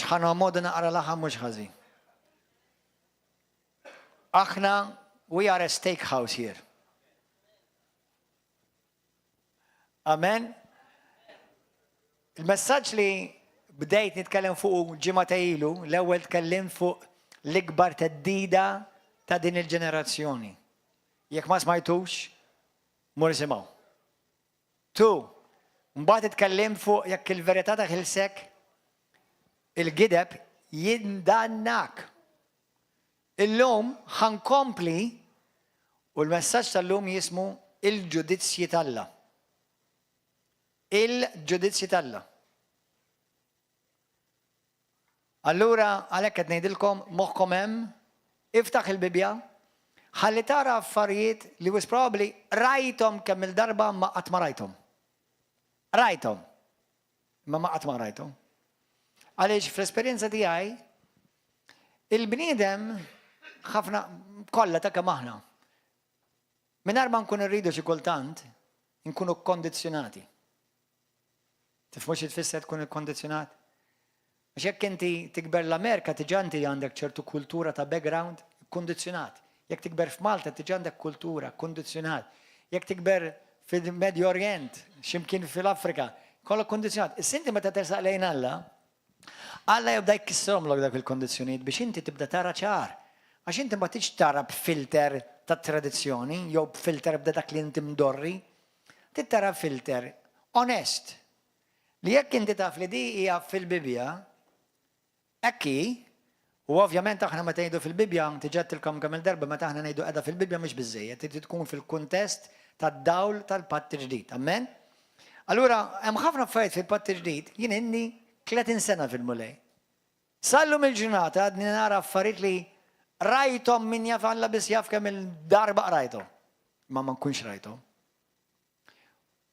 ħana modu naqra laħam mhux ħażin. Aħna, we are a steakhouse here. Amen. Il-messaġġ li bdejt nitkellem fuq ġimgħa ilu, l-ewwel tkellim fuq l-ikbar teddida ta' din il-ġenerazzjoni. Jekk ma smajtux, mur isimgħu. Mbagħad itkellim fuq jekk il-verità taħilsek, il-gideb jindannak. Illum ħankompli u l-messaġġ tal-lum jismu il-ġudizzji tal-Alla. Il-ġudizzji tal-Alla. Allura għalhekk qed ngħidilkom moħħkom hemm, iftaħ il-Bibja, ħalli tara affarijiet li was probably rajthom kemm il-darba ma qatt ma rajthom. Rajthom. Ma qatt ma rajthom. Għaliex fl-esperjenza tiegħi il-bniedem ħafna kollha ta' kemm aħna. Mingħajr ma nkunu rridu xi kultant nkunu kkondizzjonati. Tifhmu xi tfisser tkun ikkondizzjonat? Għax jekk inti tikber l-Amerika tiġa inti għandek ċertu kultura ta' background kondizjonat. Jekk tikber f'Malta tiġa għandek kultura kondizjonat. Jekk tikber fil-Medju Orient, x'imkien fil-Afrika, kollha kondizjonat. Is-inti meta tersaq lejn Alla jibda jkissromlok dak il-kondizzjonijiet biex inti tibda tara ċar. Għax inti ma tiġ tara b'filter ta' tradizzjoni, jew b'filter b'da dak li inti mdorri, tara filter onest. Li jekk inti taf li di hija fil-Bibja, ekki, u ovvjament aħna meta ngħidu fil-Bibja, tiġettilkom kemm il-darba meta aħna ngħidu qiegħda fil-Bibja mhix biżżejjed, trid tkun fil-kuntest tad-dawl tal-Patt Ġdid. Amen? Allura hemm ħafna affarijiet fil-Patt Ġdid, jien inni 30 sena fil-mulej. Sallum il-ġurnata għadni nara affarijiet li rajtom min jaf Alla biss jaf kemm il-darba rajtom. Ma nkunx rajtom.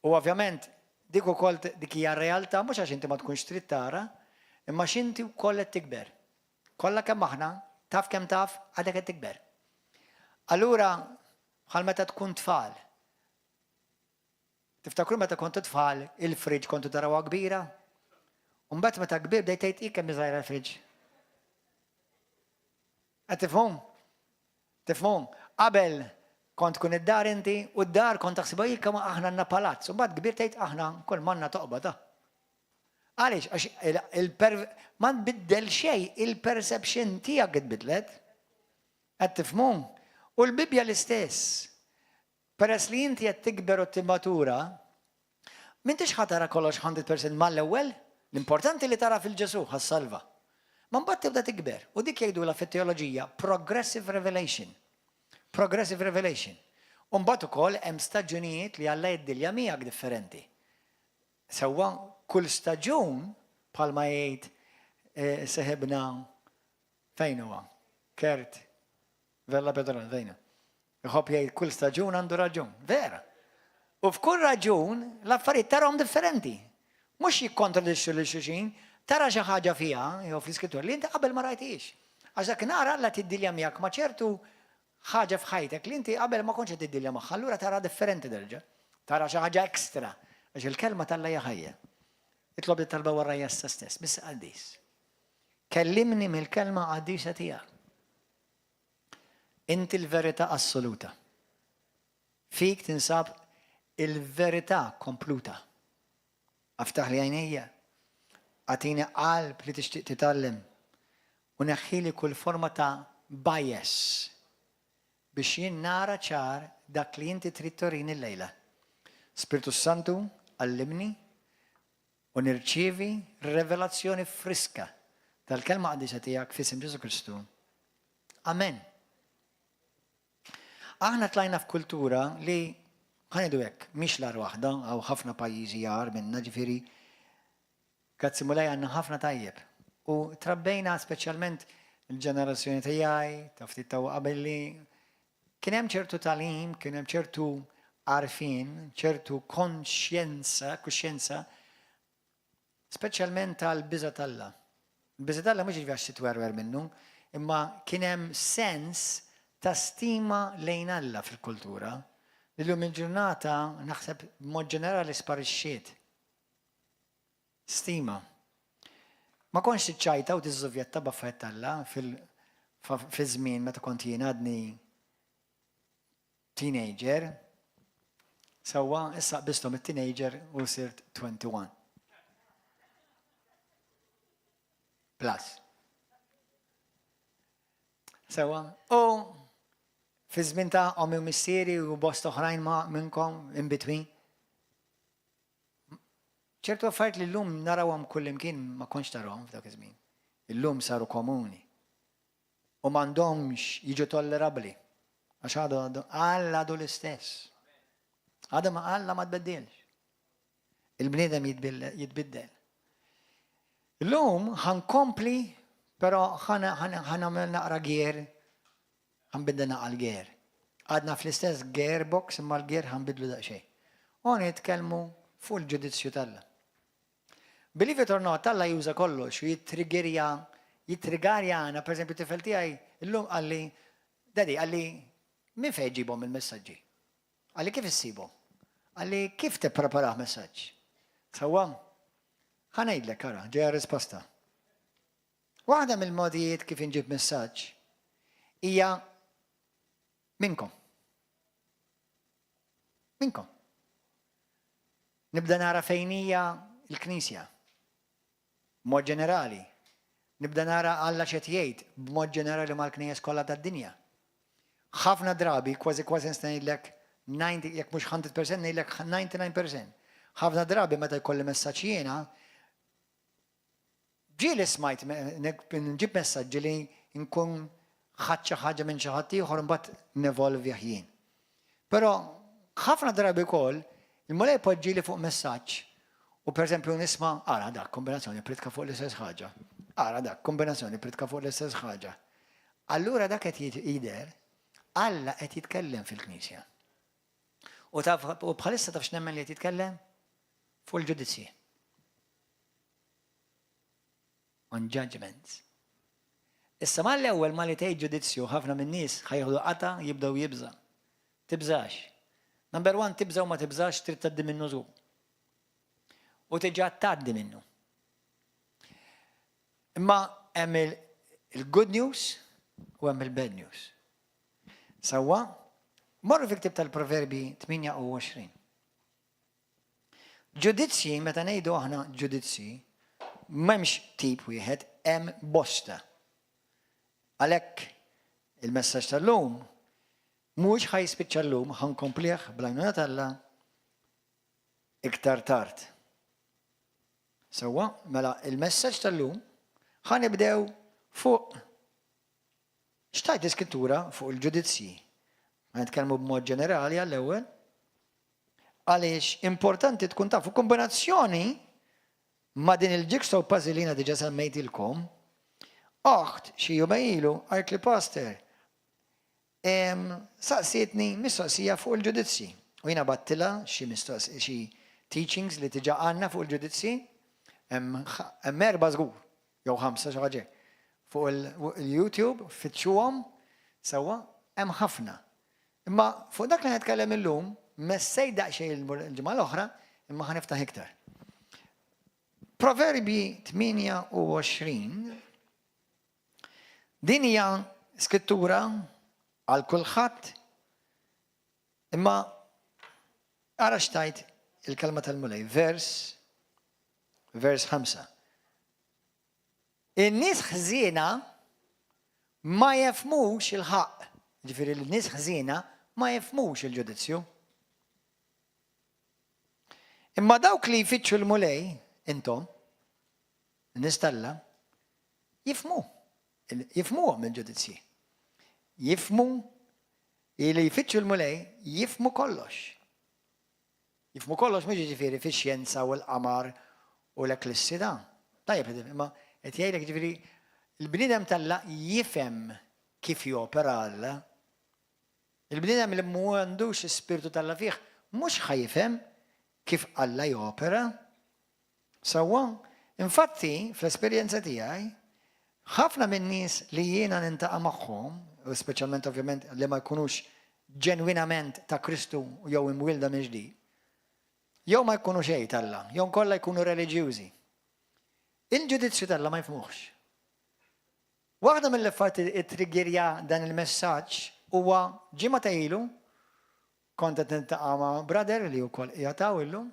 U ovvjament dik ukoll dik hija realtà mhux għax inti ma tkunx trid tara, imma x'inti wkoll qed tikber. Kollha kemm aħna, taf kemm taf, għadek qed tikber. Allura bħal meta tkun tfal. Tiftakru meta kontu tfal, il-friġġ kontu tarawha kbira? Mbagħad meta kbir bdejt tgħid kemm żgħira l-friġġ. Qed tifhom? Tifhom? Qabel kont tkun id-dar inti u d-dar kont taħsibha kemm aħna għandna palazz, u mbagħad kbir tgħid aħna kull m'għandna toqba ta'. Għaliex għax ma nbiddel xejn, il-perception tiegħek tbidlet. Qed tifhmu? U l-Bibja l-istess. Peress li inti qed tikber u timmatura, m'intix ħatara kollox 100% mal-ewwel. L-importanti li tara fil-Ġesu ħas-salva. Ma mbagħad tibda tikber. U dik jgħidula fit-teoloġija progressive revelation. Progressive revelation. U mbagħad ukoll hemm staġunijiet li Alla jiddilja miegħek differenti. Sewwa kull staġun bħalma jgħid seħibna fejn huwa? Kert Vella Pedron fejn. Iħobb jgħid kull staġun għandu raġun. Vera. U f'kull raġun l-affarijiet tarahom differenti. Mux jikkontradixxu lil xulxin, tara xi ħaġa fiha, jew fl-iskrittur li inti qabel ma rajtix. Għax dak nara Alla tiddilja miegħek ma' ċertu ħaġa f'ħajtek li inti qabel ma kontx tiddilja magħha, allura tara differenti derġa. Tara xi ħaġa ekstra. Għax il-kelma tal-Alla hija ħajja. Itlob it-talba wara jassa stess, biss qaddis. Kellimni mill-kelma qaddisa tiegħek. Inti l-verità assoluta. Fik tinsab il-verità kompluta. Aftaħ li għajnejja, għatini qalb li tixtieq titgħallem u neħħili kull forma ta' bias biex jien nara ċar dak li inti trid torini l-lejla. Spiritu Santu għallimni u nirċievi rivelazzjoni friska tal-kelma qaddisa tiegħek f'isem Ġesu Kristu. Amen. Aħna tlajna f'kultura li ħanidu hekk, mhix l-ar waħda, għaw ħafna pajjiżi jar minna ġifieri grazzi mulej għandna ħafna tajjeb. U trabbejna speċjalment il-ġenerazzjoni tiegħi, ta' ftit ta' qabel li kien hemm ċertu tagħlim, kien hemm ċertu għarfien, ċertu kuxjenza, speċjalment tal-biża' tal-Alla. Il-biża' tal-Alla mhux jiġifieri titwerwer minnu, imma kien hemm sens ta' stima lejn Alla fil-kultura. Illum il-ġurnata naħseb b'mod ġenerali sparixxiet. Stima. Ma konx tiċċajta u tiżżuvjetta b'affarijiet Alla fi żmien meta kont jien għadni teenager. Sewwa issa qbisthom it-teenager u sirt 21. Plus. Sewwa, u fi żmien ta' ommi u missieri u bost oħrajn ma' minnkom in between. ċertu affarijiet li llum narawhom kullimkien ma kontx tarawhom f'dak iż-żmien. Illum saru komuni. U m'għandhomx jiġu tollerabbli. Għax Alla għadu l-istess. Alla ma tbeddilx. Il-bniedem jitbiddel. Illum ħankompli, però ħanagħmel naqra gier, ħanbidda naqal gier. Għadna fl-istess gearbox imma l-gier ħanbidlu daqsxejn. U nitkellmu fuq il-ġudizzju tal-Alla. Believe it or not, Alla juża kollox u jittrigarja għana, per esempio, tifel tiegħi illum għalli, Daddy, għalli, min fejn ġibhom il-messaġġi? Għalli kif issibhom? Għalli kif tippreparaħ messaġġ? Sewwa, ħanejdlek ara, ġeja risposta. Waħda mill-modijiet kif inġib messaġġ hija minnkom. Minnkom. Nibda nara fejn hija l-Knisja. B'mod ġenerali. Nibda nara Alla x'qed jgħid b'mod ġenerali mal-Knies kollha tad-dinja. Ħafna drabi, kważi nista' ngħidlek 90, jekk mhux 100% ngħidlek 99%. Ħafna drabi meta jkolli messaġġ jiena, ġieli smajt nġib messaġġi li nkun ħadd xi ħaġa minn xi ħadd ieħor imbagħad nevolvih jien. Però ħafna drabi wkoll il-mulej poġġieli fuq messaġġ u pereżempju nisma' ara dak kombinazzjoni pritka fuq l-istess ħaġa. Ara dak kombinazzjoni pritka fuq l-istess ħaġa. Allura dak qed jidher Alla qed jitkellem fil-Knisja. U bħalissa taf x'nemmen li qed jitkellem? Fuq il-ġudizzji. On judgments. Issa mal-ewwel ma li tgħid ġudizzju ħafna min-nies ħajħdu qata jibdew jibża. Tibżax. Number one, tibża u ma tibżax trid tgħaddi minnu żgħur. U tiġa tgħaddi minnu. Imma hemm il-good news u hemm il-bad news. Sewwa, morru fil-ktieb tal-Proverbi 28. Ġudizzji, meta ngħidu aħna ġudizzji, m'hemmx tip wieħed, hemm bosta. Għalhekk il-messaġġ tal-lum mhux ħajspiċċa llum ħankomplih bl-għajnuna tal-Alla iktar tard. Sewwa, mela il-messaġġ tal-lum ħanibdew fuq x'tajt l-Iskrittura fuq il-ġudizzji. Ma nitkellmu b'mod ġenerali għall-ewwel. Għaliex importanti tkun taf fuq kombinazzjoni ma' din il-jigsaw puzzle li diġà semmejtilkom. Oħt xi jumej ilu għalt li pastor saqsietni mistoqsija fuq il-ġudizzji. U jiena battilha xi teachings li diġà għandna fuq il-ġudizzji. Hemm 4 żgur jew 5 xi ħaġa. Fuq il-YouTube, fitxuhom, sewwa, hemm ħafna. Imma fuq dak li nitkellem illum, messej daqsxejn il-ġimgħa l-oħra, imma ħaniftaħ iktar. Proverbi 28 din hija skrittura għal kulħadd, imma ara xtajt il-kelma tal-mulej, vers 5. In-nies ħżiena ma jefmux il-ħaq. Ġifieri l-nies ħżiena ma jefmux il-ġudizzju. Imma dawk li jfittxu l-mulej, intom, n-nies tal-Alla, jifmuhom il-ġudizzji. Jifmu li jfittxu l-mulej, jifmu kollox. Jifmu kollox mhux ġifieri fix-xjenza u l-qamar u l-eklissi da. Tajjeb, imma qed jgħidlek ġifieri il-bniedem tal-Alla jifhem kif jopera Alla. Il-bniedem li mu għandux ispirtu tal-Alla fih mhux ħajfhem kif Alla jopera. Sewwa, infatti fl-esperjenza tiegħi ħafna min-nies li jiena nintaqa' magħhom, u speċjalment ovvjament li ma jkunux ġenwinament ta' Kristu jew imwielda minn ġdid, jew ma jkunux xejn tal-Alla, jew kollha jkunu reliġjużi. il-ġudizzju tal-Alla ma jfmuħx. Waħda mill-affarijiet it-triggerja dan il-messaġġ huwa ġimgħa ta' ilu kont qed niltaqa' ma' brother li wkoll jagħtaw illum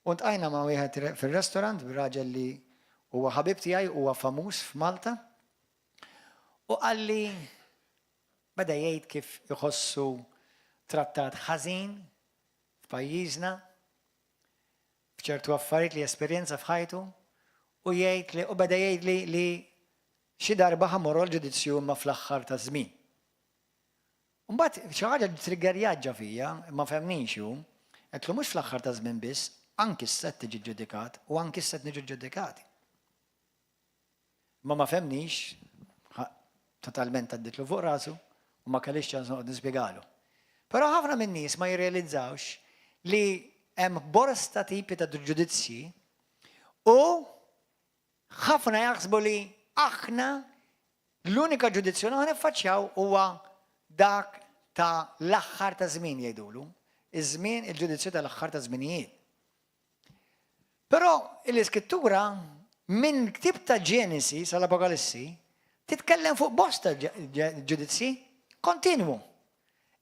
u ntqajna ma' wieħed fir-restorant b'raġel li huwa ħabib tiegħi huwa famuż f'Malta u qalli beda jgħid kif iħossu trattat ħażin f'pajjiżna f'ċertu affarijiet li esperjenza f'ħajtu u jgħid li u beda jgħid li xi darba ħamorru l-ġudizzju imma fl-aħħar ta' żmien. Mbagħad xi ħaġa triggerjaġġa fija, ma femniex hu, qedlu mhux fl-aħħar ta' żmien biss, anki s-set tiġi ġudikat u anki s-set niġu ġudikati. Ma femniex, totalment għadditlu fuq rasu u ma kellix ċans noqgħod nispjegalu. Però ħafna min-nies ma jirrealizzawx li hemm bosta tipi ta' ġudizzji u ħafna jaħsbu li aħna l-unika ġudizzju li ħanifaċċjaw huwa dak ta' l-aħħar ta' żmien jgħidulu, iż-żmien il-ġudizzju tal-aħħar ta' żminijiet. Però l-iskrittura minn ktieb ta' Ġenesi sal-Apokalissi titkellem fuq bosta ġudizzji kontinwu.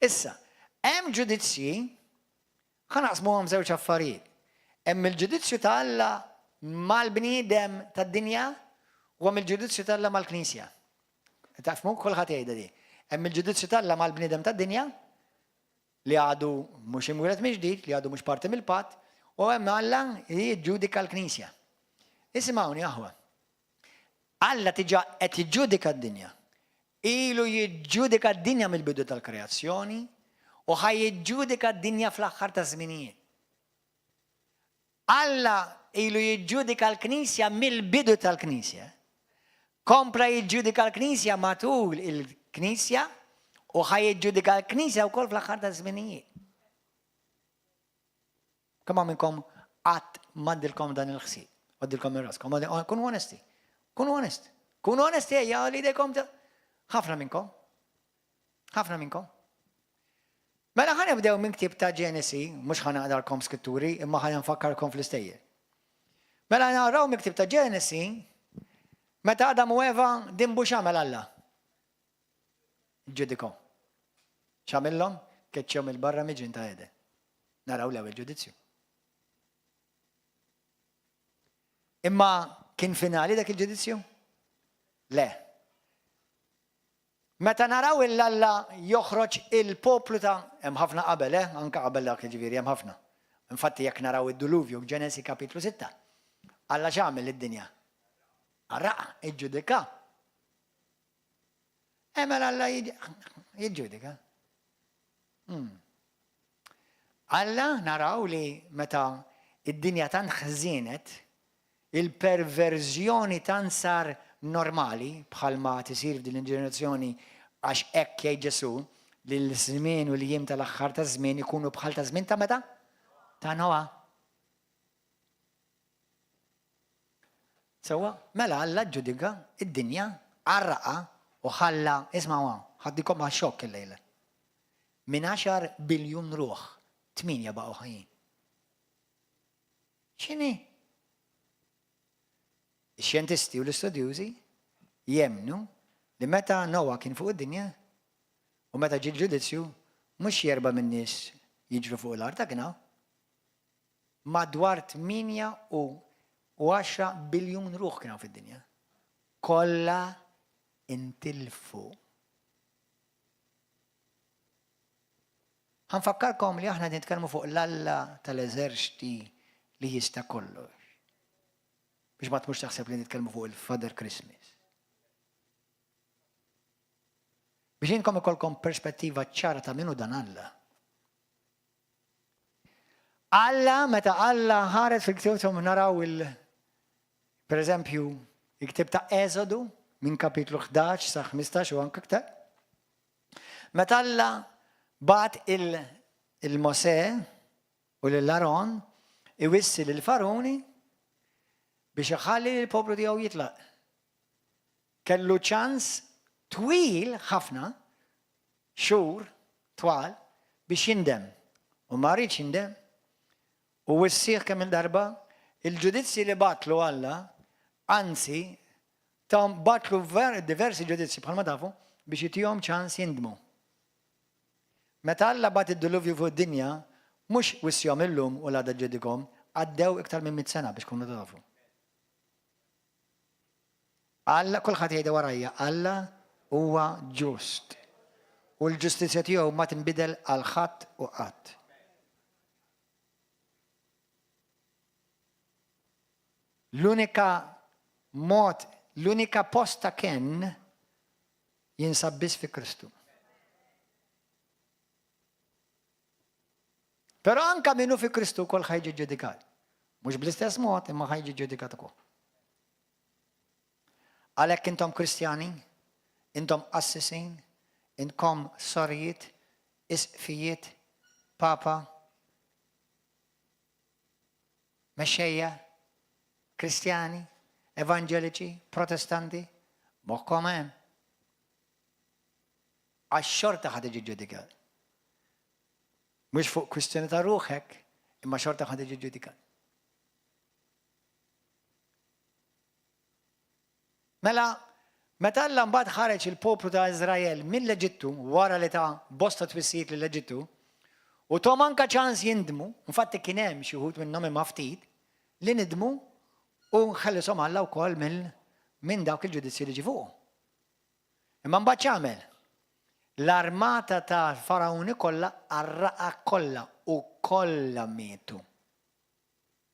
Issa, hemm ġudizzji ħanaqsmuhom żewġ affarijiet. Hemm il-ġudizzju ta' Alla mal-bniedem tad-dinja u hemm il-ġudizzju ta' Alla mal-Knisja. Tafhmu kulħadd jgħidha di. Hemm il-ġudizzju ta' Alla mal-bniedem tad-dinja li għadu mhux imwieled mill-ġdid, li għadu mhux parti mill-patt, u hemm Alla li jiġġudika l-Knisja. Isimgħuni aħwa. Alla tiġa qed jiġġudika d-dinja. Ilu jiġġudika d-dinja mill-bidu tal-kreazzjoni u ħaj jiġġudika d-dinja fl-aħħar ta' żminijiet. Alla ilu jiġġudika l-Knisja mill-bidu tal-Knisja. Kompla jiġġudika l-Knisja matul il-Knisja u ħaj jiġġudika l-Knisja wkoll fl-aħħar ta' żminijiet. Kemm minnkom qatt m'għaddilkom dan il-ħsieb, għaddilkom ir-raskom, kunu onesti. Kunu onest. Kunu onesti ejja li dejkom ħafna minnkom. Ħafna minnkom. Mela ħana nibdew minn ktieb ta' Ġenesi, mhux ħana naqdarkom skritturi, imma ħana nfakkarkom fl-istejjer. Mela naraw minn ktieb ta' Ġenesi, meta Adam u Eva dimbu x'għamel Alla. Ġudikom. X'għamilhom? Keċċhom il-barra miġin ta' Eden. Naraw l-ewwel ġudizzju. Imma kien finali dak il-ġudizzju? Le. Meta naraw il-Alla joħroġ il-poplu ta' hemm ħafna qabel, anke qabel dak ġifieri hemm ħafna. Infatti jekk naraw id-Diluvju Ġenesi kapitlu 6. Alla x'għamel id-dinja? Arraqa, iġġudika. Mela Alla jiġġudika. Alla naraw li meta id-dinja tant ħżienet, il-perverżjoni tant sar normali bħalma tisir din il-ġenerazzjoni għax hekk jgħid Ġesu li l-żmien u l-jiem tal-aħħar ta' żmien ikunu bħal ta' żmien ta' meta? Ta' Noa. Sewwa, mela Alla ġġudika id-dinja arraqa u ħalla isma' ħaddikom ma' xokk illejla. Min 10 biljun ruħ, 8 baqgħu ħajjin. X'inhi? Ix-xjentisti u l-istudjużi jemnu li meta Noa kien fuq id-dinja u meta ġie ġudizzju mhux jerba' min nies jiġru fuq l-art ta' kien madwar 8 u 10 biljun ruħ kienu fid-dinja. Kollha intilfu. Ħanfakkarkom li aħna nitkellmu fuq l-Alla tal-eżerċiti li jista' kollox. Biex ma tmux taħseb li nitkellmu fuq il-Father Christmas. Biex inkom ikolkom perspettiva ċara ta' minnu dan Alla. Alla, meta Alla ħaret fil-ktibtom naraw per eżempju, il-ktib ta' Eżodu minn kapitlu 11 sa' 15 u anke aktar. Meta Alla bat il-Mosè u l-Aron iwissi l-Faruni biex iħalli l-poplu tiegħu jitlaq. Kellu ċans twil ħafna, xhur twal biex jindem. U ma rridx jindem. U wissieħ kemm il-darba il-ġudizzji li batlu Alla Anzi, tam batlu diversi ġudizzji bħalma tafu biex jitihom ċans jindmu. Meta Alla bat id-diluvju fuq id-dinja, mhux wissjom illum u l-għada ġedikom, għaddew iktar minn 100 sena biex kunu tafu. Alla, kulħadd jgħidha warajja, Alla huwa ġust. U l-ġustizzja tiegħu ma tinbidel għal ħadd u qatt. L-unika mod, l-unika posta kien jinsab biss fi Kristu. Però anka minnu fi Kristu kol ħajġi ġudikat. Mhux bl-istess mod imma ħajġi ġudikat ukoll. Għalhekk intom Kristjani, intom qassisin, inkom sorijiet, isqfijiet, papa, mexxejja, Kristjani, Evangeliċi, Protestanti, moħħkom hemm. Għax-xorta ħad iġi ġudikat. Mhux fuq kwistjoni ta' ruħek, imma xorta ħad iġi ġudikat. Mela, meta Alla mbagħad ħareġ il-poplu ta' Iżrael mill-Eġittu wara li ta' bosta twissijiet lill-Eġittu, u tom anka ċans jindmu, infatti kien hemm xi wħud minnhom imma ftit, li nidmu u nħellisom Alla wkoll minn dawk il-ġudizzji li ġi fuq. Imma mbagħad x'għamel? L-armata ta' Farawni kollha arraqa kollha u kollha mietu.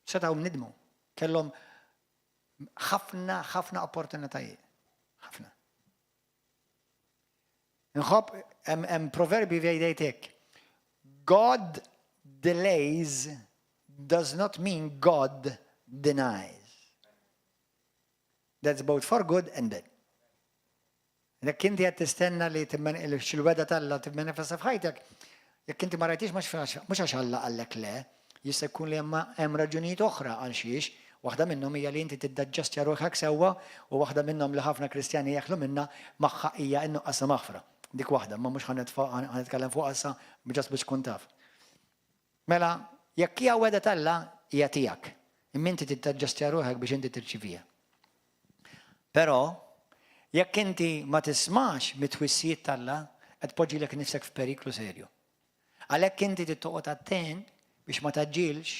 Setgħu nidmu, kellhom ħafna opportunitajiet. Ħafna. Inħobb hemm proverbi jgħid hekk. God delays does not mean God denies. That's both for good and bad. Jekk inti qed tistenna li xil-weda tal-Alla timmanifesta f'ħajtek, jekk inti ma rajtix mhux għax Alla qallek le, jista' jkun li hemm raġunijiet oħra għal xiex, waħda minnhom hija li inti tiddaġġastja ruħek sewwa u waħda minnhom li ħafna Kristjani jaħlu minnha magħha hija innuqqas maħfra. Dik waħda, ma mhux ħanitkellem fuq issa ġast biex tkun taf. Mela, jekk hija weda tal-Alla hija tiegħek, imma inti tiddaġġastja ruħek biex inti tirċivija. Però jekk inti ma tismax mit-twissijiet tal-Alla, qed tpoġġilek nifsek f'periklu serju. Għalhekk inti tittoqgħod attent biex ma taġġilx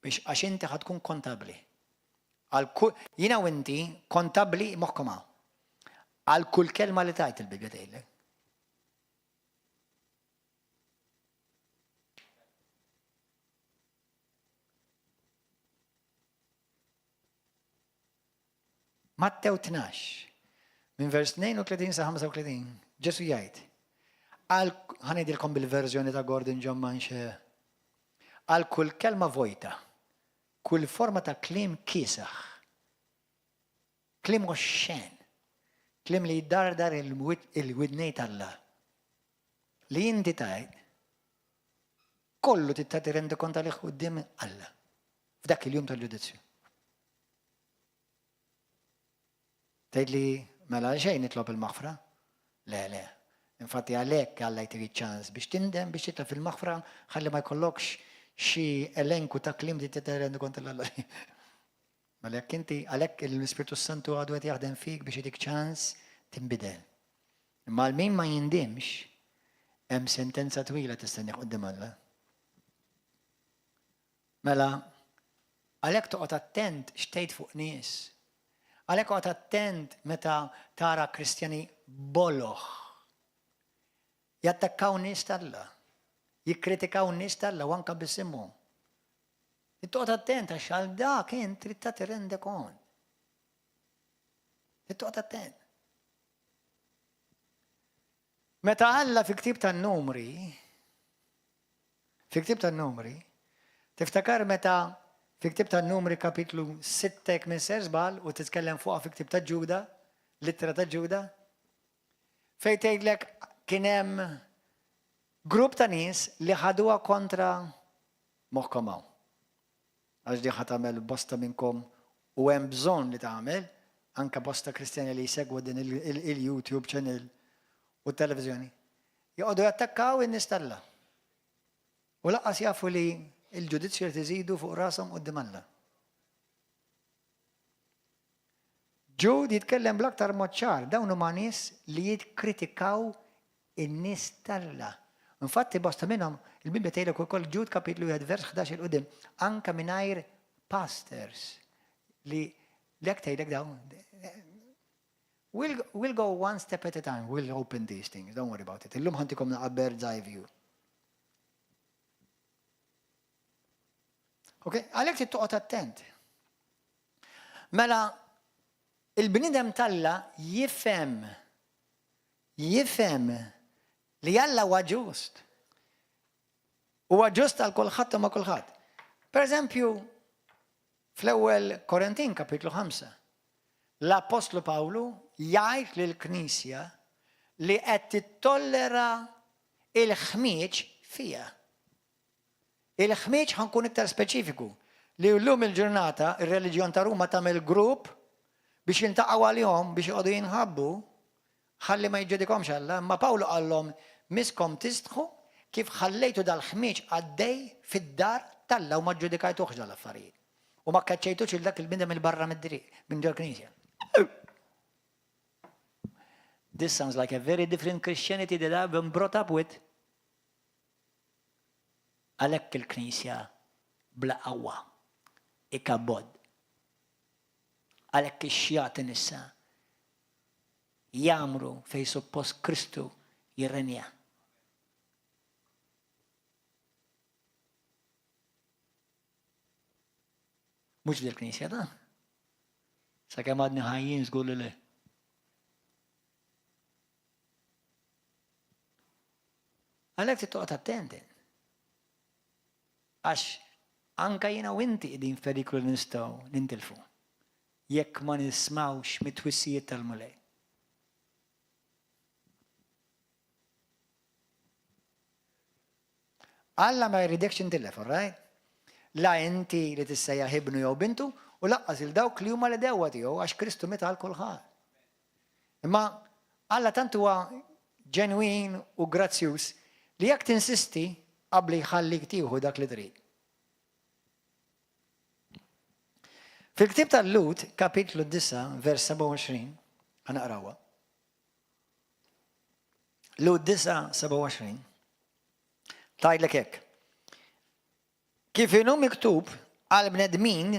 biex għax inti ħad tkun kontabbli. Jiena u inti kontabbli moħħkom hawn. Għal kull kelma li tajt il-Bibja tgħidlek. Mattew 12, minn vers 32 sa 35, Ġesu jgħid, ħanejdilkom bil-verżjoni ta' Gordon John Manche, għal kull kelma vojta, kull forma ta' klim kisaħ, klim oxxen, klim li jiddardar il-widnej tal-Alla, li inti tajt, kollu tittati rendi konta li qudiem Alla, f'dak il-jum tal-ġudizzju. Tgħid li mela xejn nitlob il-maħfra? Le. Infatti għalhekk Alla jtiri ċans biex tindem biex titla' fil-maħfra ħalli ma jkollokx xi elenku ta' kliem li titerendi kont l-Alla. Mela jekk inti għalhekk l-Ispiritu Santu għadu qed jaħdem fik biex jitik ċans tinbidel. Imma min ma jindimx hemm sentenza twila tistenni quddiem Alla. Mela għalhekk toqgħod attent x'tgħid fuq nies. Għalhekk toqgħod attent meta tara Kristjani boloħ. Jattakkaw nies tal-Alla. Jikkritikaw nies tal-Alla u anke bisimhom. Toqgħod attent għax għal dak int trid tagħti rendi kont. Toqgħod attent. Meta Alla fi ktieb tan-numri, tiftakar meta fi ktieb tan-numri kapitlu 6 minn sersbal u titkellem fuqha fi ktieb ta' Ġuda, littera ta' Ġuda, fejn tgħidlek kien hemm grupp ta' nies li ħaduha kontra moħħkom hawn. Għax di ħad tagħmel bosta minnkom u hemm bżonn li tagħmel anke bosta Kristjani li jsegwu din il-YouTube channel u t-televiżjoni. Joqogħdu jattakkaw in-nies tal-Alla. U laqqas jafu li il-ġudizzju li tiżidu fuq rashom quddiem Alla. Ġud jitkellem bl-aktar mod ċar, dawn huma nies li jitkritikaw in-nies tal-Alla. Infatti bosta minnhom il-Bibja tgħidlek ukoll Ġud kapitlu 1 vers 11 il-qudiem anke mingħajr pastors li lek tgħidlek dawn. We'll go one step at a time. We'll open these things. Don't worry about it. Illum ħantikom naqa' bird's eye view. Okay? Għalhekk trid toqgħod attent. Mela il-bniedem tal-Alla jifhem li Alla huwa ġust. Huwa ġust għal kulħadd ma' kulħadd. Pereżempju, fl-ewwel Korintin kapitlu 5, l-Apostlu Pawlu jgħid lill-Knisja li qed tittollera il-ħmieġ fiha. Il-ħmieġ ħankun iktar speċifiku li llum il-ġurnata ir-reliġjon ta' Ruma tagħmel grupp biex jintaqgħu għalihom biex iqogħdu jinħabbu ħalli ma jġudikomx Alla, ma Pawlu qallhom miskom tistħu kif ħallejtu dal-ħmieġ għaddej fid-dar tal-Alla u ma ġġudikajtuhx dal-affarijiet. U ma kkaċċejtux il dak il-bindem il-barra minn ġol Knisja. This sounds like a very different Christianity that I've been brought up with. Għalhekk il-Knisja bla qawwa, ikabbod. Għalhekk ix-xjati nissa jagħmlu fejn suppost Kristu jirrenja. Mhux fil-Knisja dan. Sakemm għadni ħajjin żgur li le. Għalhekk trid toqgħod attenti. Għax anke jiena u inti qegħdin f'periklu li nistgħu nintilfu jekk ma nismawx mit-twissijiet tal-mulej. Alla ma jridekx intilef, right? La inti li tissejjaħ ibnu jew bintu u laqqas il-dawk li huma l-dewwa tiegħu għax Kristu meta għal kulħadd. Imma Alla tant huwa ġenwin u grazzjuż li jekk tinsisti qabli jħallik tieħu dak li trid. Fil-Ktieb tal-Lut, kapitlu 9, vers 27, ħanaqrawha. Lut 9, 27, tgħidlek hekk. Kif inhu miktub għal bnedmin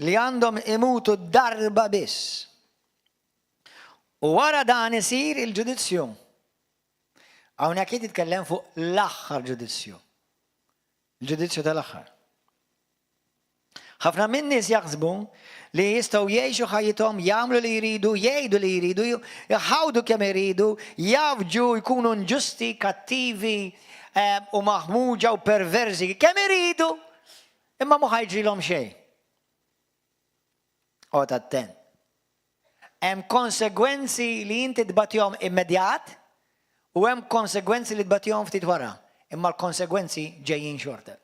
li għandhom imutu darba biss. U wara dan isir il-ġudizzju. Hawnhekk qed jitkellem fuq l-aħħar ġudizzju. Il-ġudizzju tal-aħħar. Ħafna minn nies jaħsbu li jistgħu jgħixu ħajjithom, jagħmlu li jridu, jgħidu li jridu, jħawdu kemm iridu, jafġu jkunu inġusti, kattivi u maħmuġa u perversi kemm iridu, imma ma ħajġrilhom xejn. Qgħod attent. Hemm konsegwenzi li inti tbagħtihom immedjat u hemm konsegwenzi li tbagħtihom ftit wara, imma l-konsegwenzi ġejjin xorta.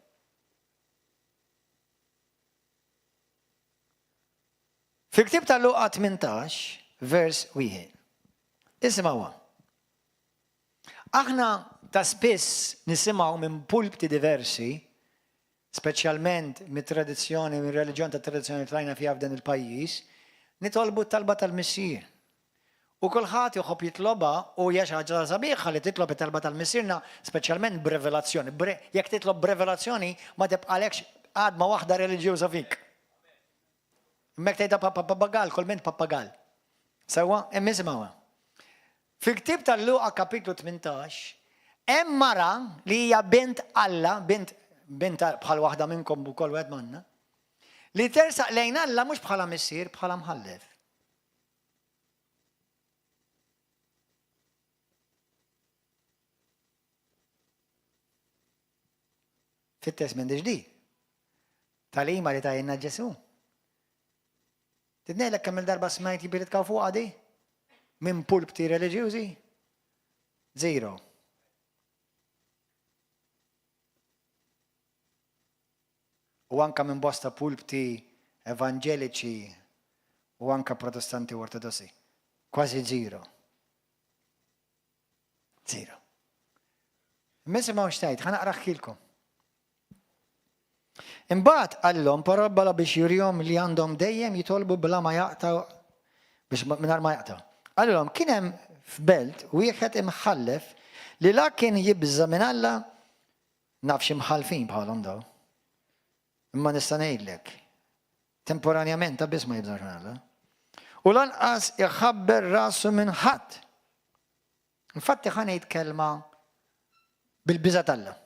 Fil-Ktieb tal-Luqa 18, vers 1. Isimgħuha. Aħna ta' spiss nisimgħu minn pulpti diversi, speċjalment mit-tradizzjoni, minn reliġjon ta' tradizzjoni tlajna fiha f'dan il-pajjiż, nitolbu t-talba tal-Missier. U kulħadd joħob jitloba u hija xi ħaġa sabiħa li titlob it-talba tal-Missierna, speċjalment b'revelazzjoni. Jekk titlob b'revelazzjoni ma tibqalekx għadma waħda reliġjuża fik. Mek tgħidha pappagal, kolment pappagal. Sewwa, hemm isimgħuha. Fil-Ktieb tal-Luqa kapitlu 18, hemm mara li hija bint Alla, bint bħal waħda minnkom ukoll wieħed manna, li tersaq lejn Alla mhux bħala missier, bħala mħallef. Fit-Testament ġdid. Tal-ima li tajjenna Ġesu. Tidnejlek kemm il-darba smajt li biritkaw fuq għadi? Minn pulpti reliġjużi? 0. U anka minn bosta pulpti evangeliċi u anka protestanti u ortodossi. Kważi 0. 0. Misimgħu xtajt, ħanaqra ħkilkom. Imbagħad għallhom parabola biex jurihom li għandhom dejjem jitolbu bla ma biex minar ma jaqta. Għallulhom kien hemm f'belt wieħed imħallef li la kien jibża minn Alla nafx imħalfin bħalhom daw. Imma nista' ngħidlek. Temporanjament ta' biss ma jibżax minn Alla. U lanqas iħabber rasu minn ħadd. Infatti ħa ngħid kelma bil-biża' Alla.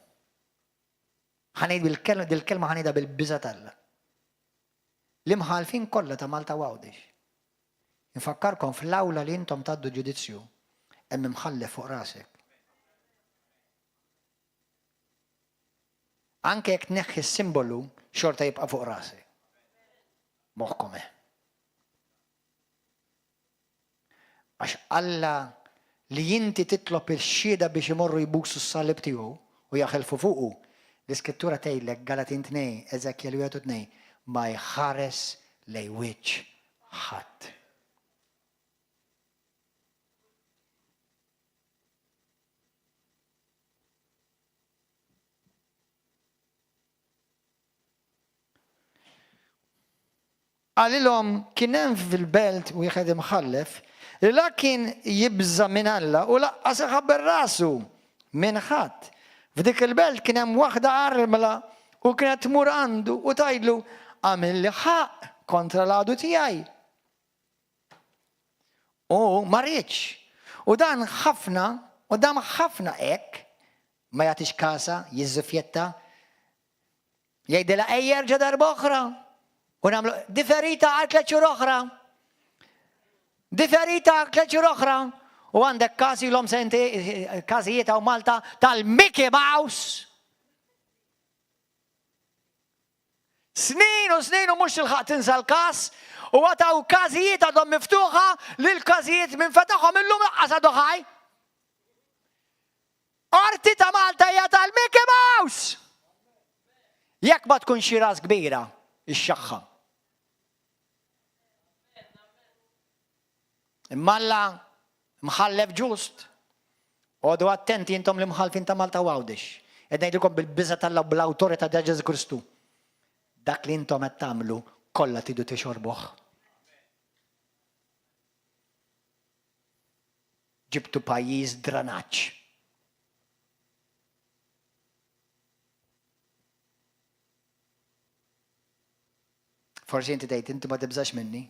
Ħa ngħid dil-kelma ħa ngħidha bil-biża' Alla. L-imħalfin kollha ta' Malta Għawdex. Infakkarkom fl-awla li intom tgħaddu ġudizzju hemm imħallef fuq rasek. Anke jekk tneħħi s-simbolu xorta jibqa' fuq rasek. Moħħkom hemm. Għax Alla li inti titlob il-xhieda biex imorru jbuksu s-salib tiegħu u jaħelfu fuqu. L-Iskrittura tgħidlek Galatin 2, Eżekjel 2 ma jħares lej wiċċ ħadd. Għalilhom kien hemm fil-belt wieħed imħallef li la kien jibża minn Alla u laqqas iħabber rasu minn ħadd. F'dik il-belt kien hemm waħda armla u kienet tmur għandu u tgħidlu għamil li ħaq kontra l-għadu tiegħi. U ma rridx. U dan ħafna hekk ma jagħtix kasa, jiżżifjetta, jgħidilha ejja erġa' darba oħra. U nagħmlu differita għal 3 xhur oħra. Differita għal 3 xhur oħra. U għandek każi l-om senti, każijiet hawn Malta tal-Mickey Mouse. Snin u mhux tilħaq tinsa l-każ u għataw każijiet għadhom miftuħa li l-każijiet minn fetaħhom illum laqqas għadu ħaj. Qorti ta' Malta hija tal-Mickey Mouse. Jekk ma tkun xi ras kbira, ix-xaħħa. Imma Alla mħallef ġust. Għodu attenti intom li mħalfin ta' Malta Għawdex. Ed ngħidilkom bil-biża' tal-Alla bl-awtorità ta' Ġesu Kristu. Dak li intom qed tagħmlu kollha tidu tixorbuh. Ġibtu pajjiż dranaġġ. Forsi inti tgħid inti ma tibżax minni,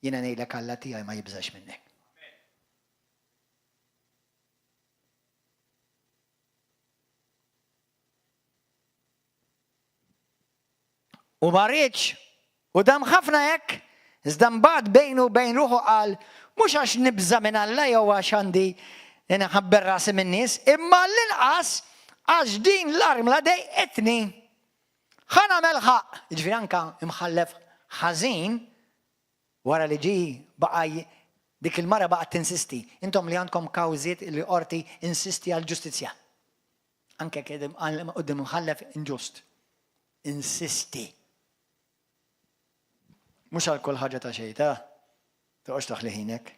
jiena ngħidlek Alla tiegħi ma jibżax minnek. U ma rridx, u dam ħafna hekk, iżda mbagħad bejnu bejn ruħu qal mhux għax nibża minn Alla jew għax għandi inħabber rasi min-nies, imma l-inqas għax din l-armla dejqetni. Ħa nagħmel ħaq, jiġifieri anke imħallef ħażin wara li ġie baqa' dik il-mara baqgħet tinsisti. Intom li għandkom kawżiet li qorti insisti għal ġustizzja. Anke quddiem imħallef inġust. Insisti. Mhux għal kull ħaġa ta' xejn, toqgħodx taħli ħinek.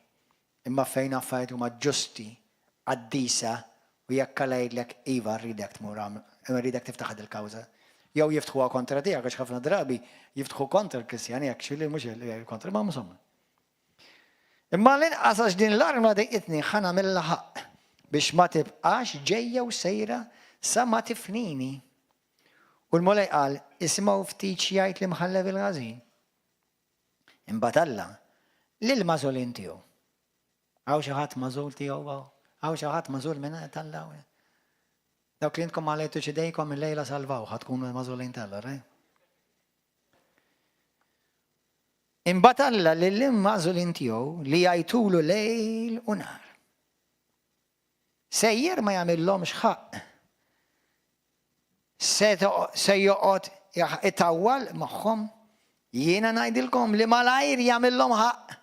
Imma fejn affarijiet huma ġusti, għaddisa u jekk ngħidlek iva rridek tmur rridek tiftaħ il-kawża. Jew jiftħuha kontra tiegħek għax ħafna drabi jiftħu kontra l-Kristjani jekk xi li mhux kontra ma insomma. Imma l-inqas għax din l-arma dejqitni ħa nagħmilha ħaq biex ma tibqax ġejja u sejra sa ma tifnini. U l-Mulej qal isimgħu ftit jgħid li mħallef il-ħażin. Imbagħad Alla lill-magħżulin tiegħu. Hawn xi ħadd magħżul tiegħu, hawn xi ħadd magħżul minn Alla. Dawk li intkom għalejtu xidejkom il-lejla salvaw, ħatkunu magħżulin tal-Alla, Imbagħad Alla lill-magħżulin tiegħu li jgħidulu lejl u nar. Sejjer ma jagħmilhomx ħaq. Se joqgħod itawwal magħhom. Jiena ngħidilkom li malajr jagħmilhom ħaq.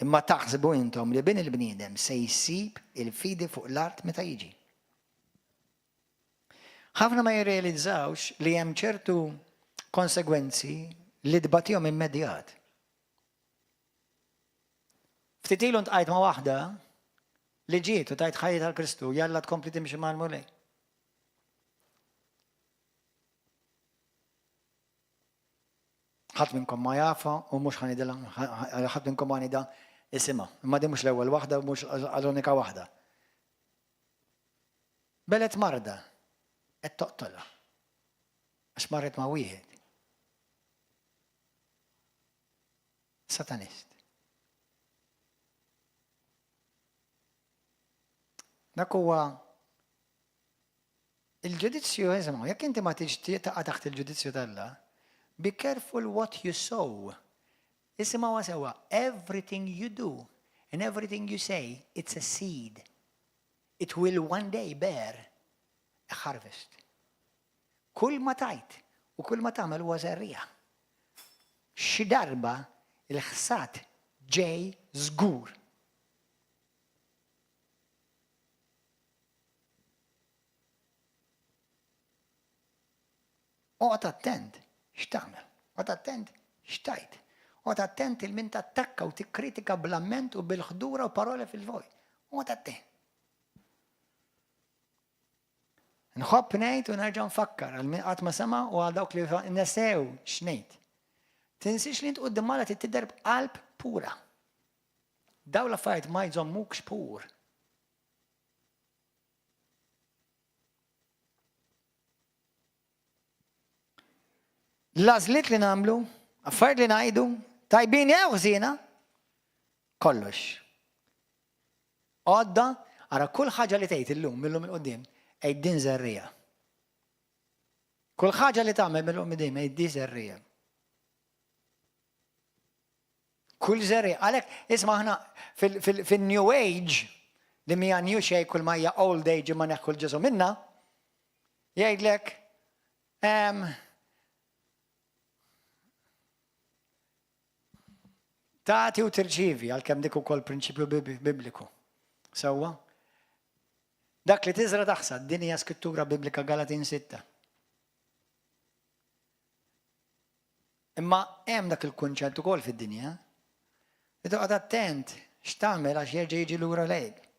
Imma taħsbu intom li bin il-bniedem se jsib il-fidi fuq l-art meta jiġi. Ħafna ma jirrealizzawx li hemm ċertu konsegwenzi li tbatihom immedjat. Ftit ilu ntqajt ma' waħda li ġiet u tajt ħajja tal-Kristu jalla tkompli timxi mal-mulej. حد منكم ما يعرفها ومش حندلها، حد منكم ما ندى اسمها، ما دي مش الأول واحدة ومش الأونيكا واحدة. بلت مرضى التقتلها مش مرت مع ويهد ساتانيست. ذاك هو الجوديتسيو. اسمعوا، ياك انت ما تيجي تقع تحت الجوديتسيو ده، be careful what you sow. اسمعوا سوا، everything you do and everything you say, it's a seed. It will one day bear a harvest. كل ما تعيت وكل ما تعمل هو زريعة. شي دربة الخسات جاي زجور. اقعد اتند ايش تعمل، اقعد اتند ايش تعيد، اقعد اتند اللي انت تتكا وتكريتيكا بلامنت وبالخدوره وبارولا في الفوي. اقعد اتند نخاب نايت ونرجع نفكر المئات ما سمع وهذاك اللي نساو شنيت. تنسيش اللي انت قدام مالك تدرب قلب بورا. دولة فايت ما يزموكش بور. لازلت اللي نعملو أفايد اللي نعيدو طيبين يا وزينة كلش قادة على كل حاجة اللي تيت اللوم من قدام أيدين زرية. كل حاجة اللي تعمل من قدام أيدين زرية. كل زرية عليك. اسمع هنا في النيو ايج لما هي نيو شيء كل ما هي اولد ايج ما ناكل جزء منها يقول لك تاتي وترجيفي على كم ديكو كل برنشيبيو بيبليكو سوا داك اللي تزرع تحصد الدنيا سكتورة بيبليكا غلاطين 6. اما داك الكونشنت كل في الدنيا بتقعد اتنت ايش تعمل عشان يجي لورا ليك.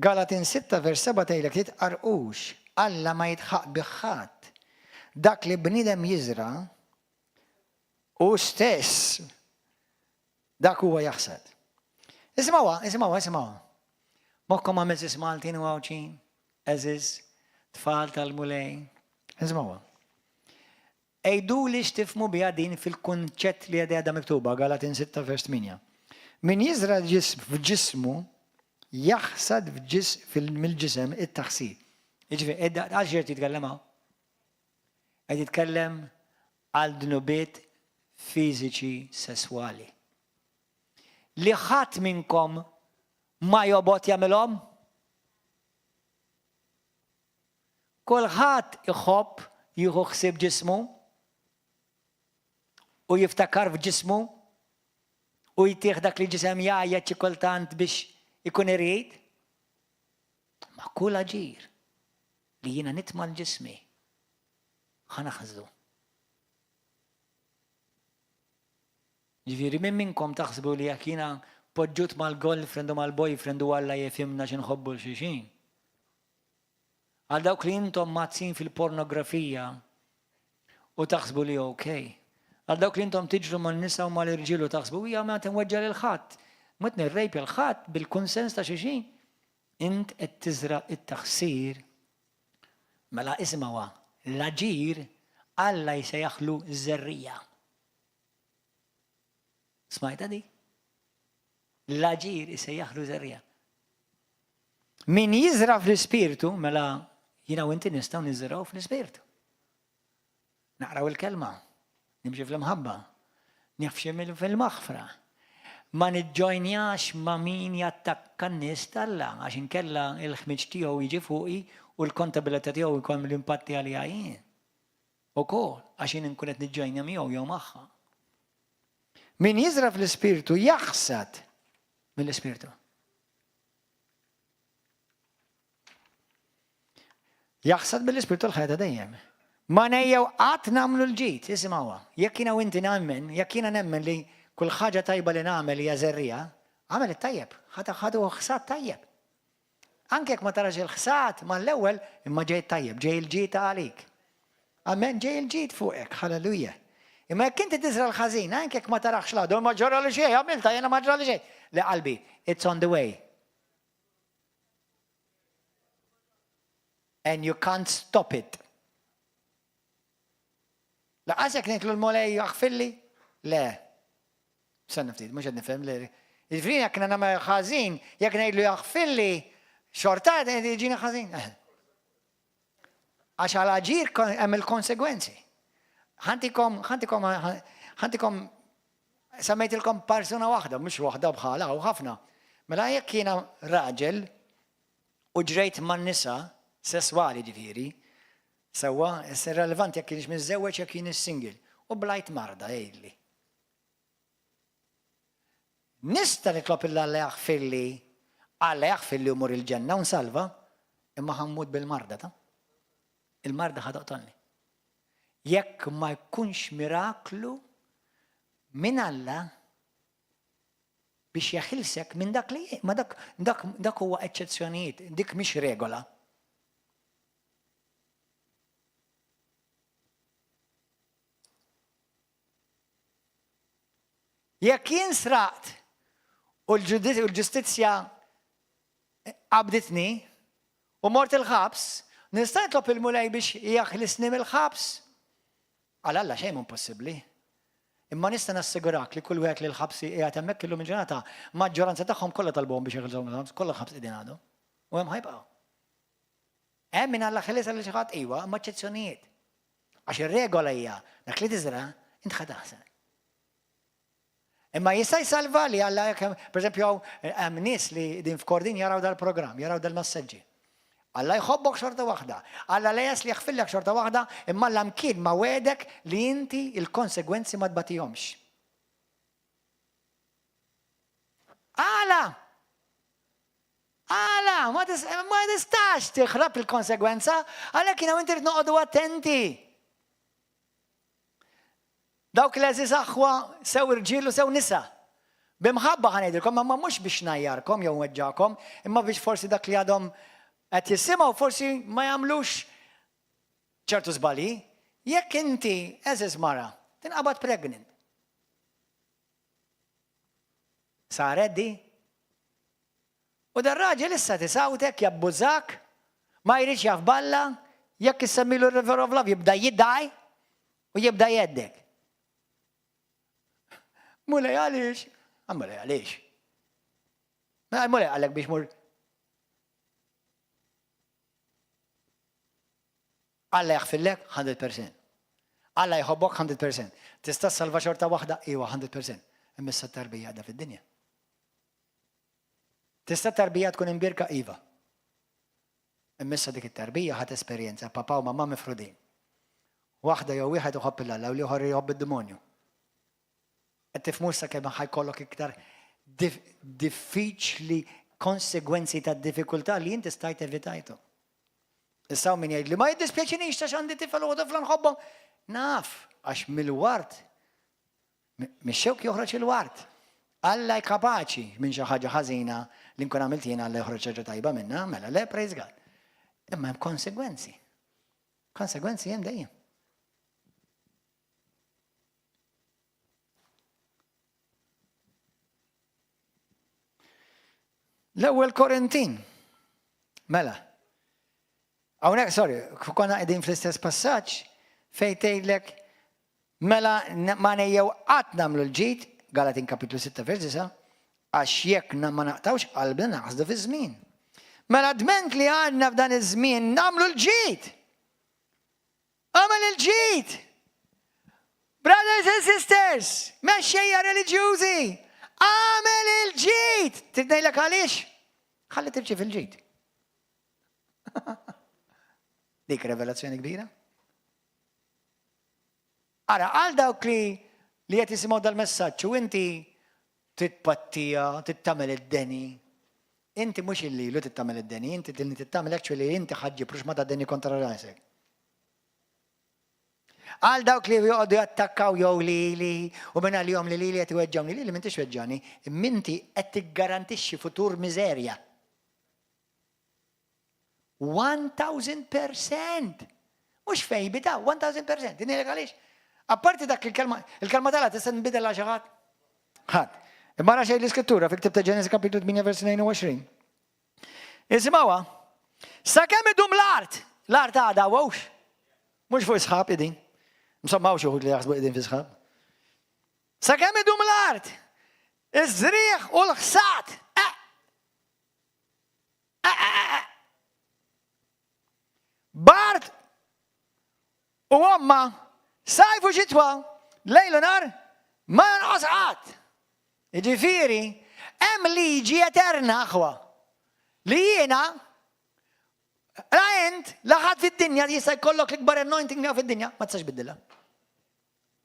غلاطين 6 فيرس 7 تقول تتقرقوش الا ما يتحق بخات داك اللي بنيدم يزرع وستيس داك هو يحصد. اسمعوا مكم عمل اسمع 22 ازز تفال تالمولي. اسمعوا ايدو ليش تفهموا بيادين في الكونشت اللي هذا مكتوبه غلاطين 6 فيرس 8 من يزرع الجسم في جسمه يحصد في جسم من الجسم التحصيل. يجي اجي تتكلمها تتكلم على ذنوبات فيزيكي سسوالي اللي خات منكم ما يبوت يعملهم. كل خات يخب يخسب جسمه ويفتكر في جسمه ويتيخ داك الجسم يا كلتانت بش يكون يريد معقول أجير لينا نتمل جسمي خنا خزو. جيري منكم تحسبوا لي حكينا بوجوت مال جول فريند ومال بوي فريند ولا يفهمنا شنو نحبوا الشيشين. هذاك اللي انتم ماتسين في البورنوغرافية وتحسبوا لي اوكي. هذاك اللي انتم تجروا من النساء ومال الرجال وتحسبوا يا ما تنوجه للخات متن الريب الخات بالكونسنس تشيشين. انت تزرع التخسير ملا اسمه لاجير الله يسيخلو الذرية. سمعت دي؟ لاجير يسيخلو ذرية. من يزرع في السبيرتو ملا هنا وانت نستو نزرعه في السبيرتو. نقرأ الكلمة نمشي في المحبة نفشل في المغفرة ما نتجوينياش ما مين يتكنس تلا عشان كلا الخمجتي هو يجي فوقي والكونتابيلتي هو يكون الامباتي عليين وكل عشان نكون نتجوينيا ميو يوم آخر. من يزرع في السبيرتو يحصد من السبيرتو. يحصد بالسبيرتو الخيطة دايما ما نيو نعمل الجيت. اسمعوا يكينا وانت نامن يكينا نامن لي كل حاجة طيبة اللي نعمل يا زرية عمل الطيب هذا خسات طيب. أنكك ما ترى الخسات ما الأول إما جاي طيب جاي الجيت عليك. أمين جاي الجيت فوقك. هللويا. Imma jekk inti tisra l-ħażin, anke jekk ma tarax l-għadu, ma ġara li xejn, għamilta jiena ma ġara li xejn. Le qalbi, it's on the way. And you can't stop it. Laqas jekk ngħidlu l-mulej jaħfilli? Le. Sanna ftit, mhux qed nifhem li. Jiġifieri jekk nagħmel ħażin, jekk ngħidlu jaħfilli, xorta jiġini ħażin. Għax għal aġir hemm il-konsegwenzi. ħantikom semmejtilkom persuna waħda, mhux waħda bħala u ħafna. Mela jekk jiena raġel u ġrejt man-nisa sesswali ġifieri, sewwa irrelevanti jekk kienx miżewweġ jekk kien is-single u blajt marda jgħidli. Nista' nitlob Alla jaħfirli, Alla jaħfirli u mur il-ġenna u nsalva, imma ħammut bil-marda ta'. Il-marda ħadoqtolni. Jekk ma jkunx miraklu minn Alla biex jaħilsek minn dak li ma dak huwa eċċezzjonijiet, dik mhix regola. Jekk jien sraqt u l-ġustizzja qabditni u mort il-ħabs, nista' nitlob il-mulej biex jaħlisni mill-ħabs. Għal Alla xejn impossibbli. Imma nista' nassigurak li kull wieħed li l-ħabs qiegħed hemmhekk illum il-ġurnata maġġoranza tagħhom kollha talbuhom biex jaħilżhom mill-ħabs, kollha ħabs qegħdin għadu. U hemm ħajbqgħu. Hemm min Alla ħiles għal xi ħadd iwa, imma eċċezzjonijiet. Għax ir-regola hija dak li tiżra int ħataħsel. Imma jista' jsalva li Alla pereżempju hemm nies li din f'kordin jaraw dal-programm, jaraw dal-massaġġi. Alla jħobbok xorta waħda. Alla lejas li jaħfillek xorta waħda, imma l-amkien ma wedek li inti il-konsegwenzi ma tbatihomx. Alla, ma tistax tiħrab il-konsegwenza, għalhekk jiena inti rid noqogħdu attenti. Dawk li eżiż sew irġiel u sew nisa. Bimħabba ħanejdilkom, ma mhux biex najjarkom jew weġġakom, imma biex forsi dak li għadhom qed jisimgħu forsi ma jagħmlux ċertu żbalji, jekk inti eżiż mara tinqabad pregnant. Saret di? U dar-raġel issa tisawtek jabbużak, ma jridx jaf balla, jekk issemmilu r-river of love jibda jiddaj u jibda jeddek. Mulej għaliex? Mulej għaliex? Mulej għalek biex mur. Alla jaħfillek 100%. Alla jħobbok 100%. Tista' salva xorta waħda iwa 100%. Imissa t-tarbija għadha fid-dinja. Tista' tarbija tkun imbirka iva. Imissa dik it-tarbija ħadd esperjenza papa u mamma mifrudin. Waħda jew wieħed iħobb il-Alla u ieħor jħobb id-demonju. Qed tifhmu sa kemm ħajkollok iktar diffiċli konsegwenzi tad-diffikultà li inti stajt evitajtu. Issaw min jgħid li ma jiddispjaċinix ta' x'għandi tifel u tifla nħobbhom. Naf, għax mill-wart, mix-xewk joħroġ il-wart. Alla kapaċi minn xi ħaġa ħażina li nkun għamilt jiena Alla joħroġ ħaġa tajba minnha, mela le praise God. Imma hemm konsegwenzi. Konsegwenzi hemm dejjem. L-ewwel Korintin. Mela. Hawnhekk, sorry, konna qegħdin fl-istess passaġġ fejn tgħidlek mela ma nejjew qatt nagħmlu l-ġid, Galatin kapitlu 6 vers 9, għax jekk ma naqtawx qalbna naqsdu fi żmien. Mela dment li għandna f'dan iż-żmien nagħmlu l-ġid. Għamel il-ġid. Brothers and sisters, mexxejja reliġjużi, għamel il-ġid. Tidnejlek għaliex? Ħalli tirċi fil-ġid. Dik revelazzjoni kbira. Ara, għal dawk li qed jisimgħu dal-messaġġ u inti titpattija, tittamel id-deni. Inti mhux illilu tittamel id-deni, inti tittamel actually inti ħaġġi prux ma tad-deni kontra rasek. Għal dawk li joqogħdu jattakkaw jew lili u minn għalihom li qed iweġġawni lili m'intix weġġani, imminti qed tiggarantixxi futur miżerja. 1000%. Mhux fejbita, 1000%. Inilek għaliex? Apparti dak il-kelma tal-għat tista' nbidel għal xi ħadd? Ħadd. Imma xejn l-iskrittura fi ktib ta' Ġenesi kapitlu 8 vers 22. Isimgħuha. Sakemm idum l-art għadha wawx. Mhux fuq isħab idin. Msommaw xi wħud li jaħsbu qegħdin fi sħab. Sakemm idum l-art. Iż-żrieħ u l-ħsat. Bart u omma sajfu xitwa lejlu nar ma jonqos qatt. Jiġifieri hemm liġi eterna aħwa li jiena int laħad fid-dinja jista' jkollok l-ikbar anointing fid-dinja ma tistax biddilha.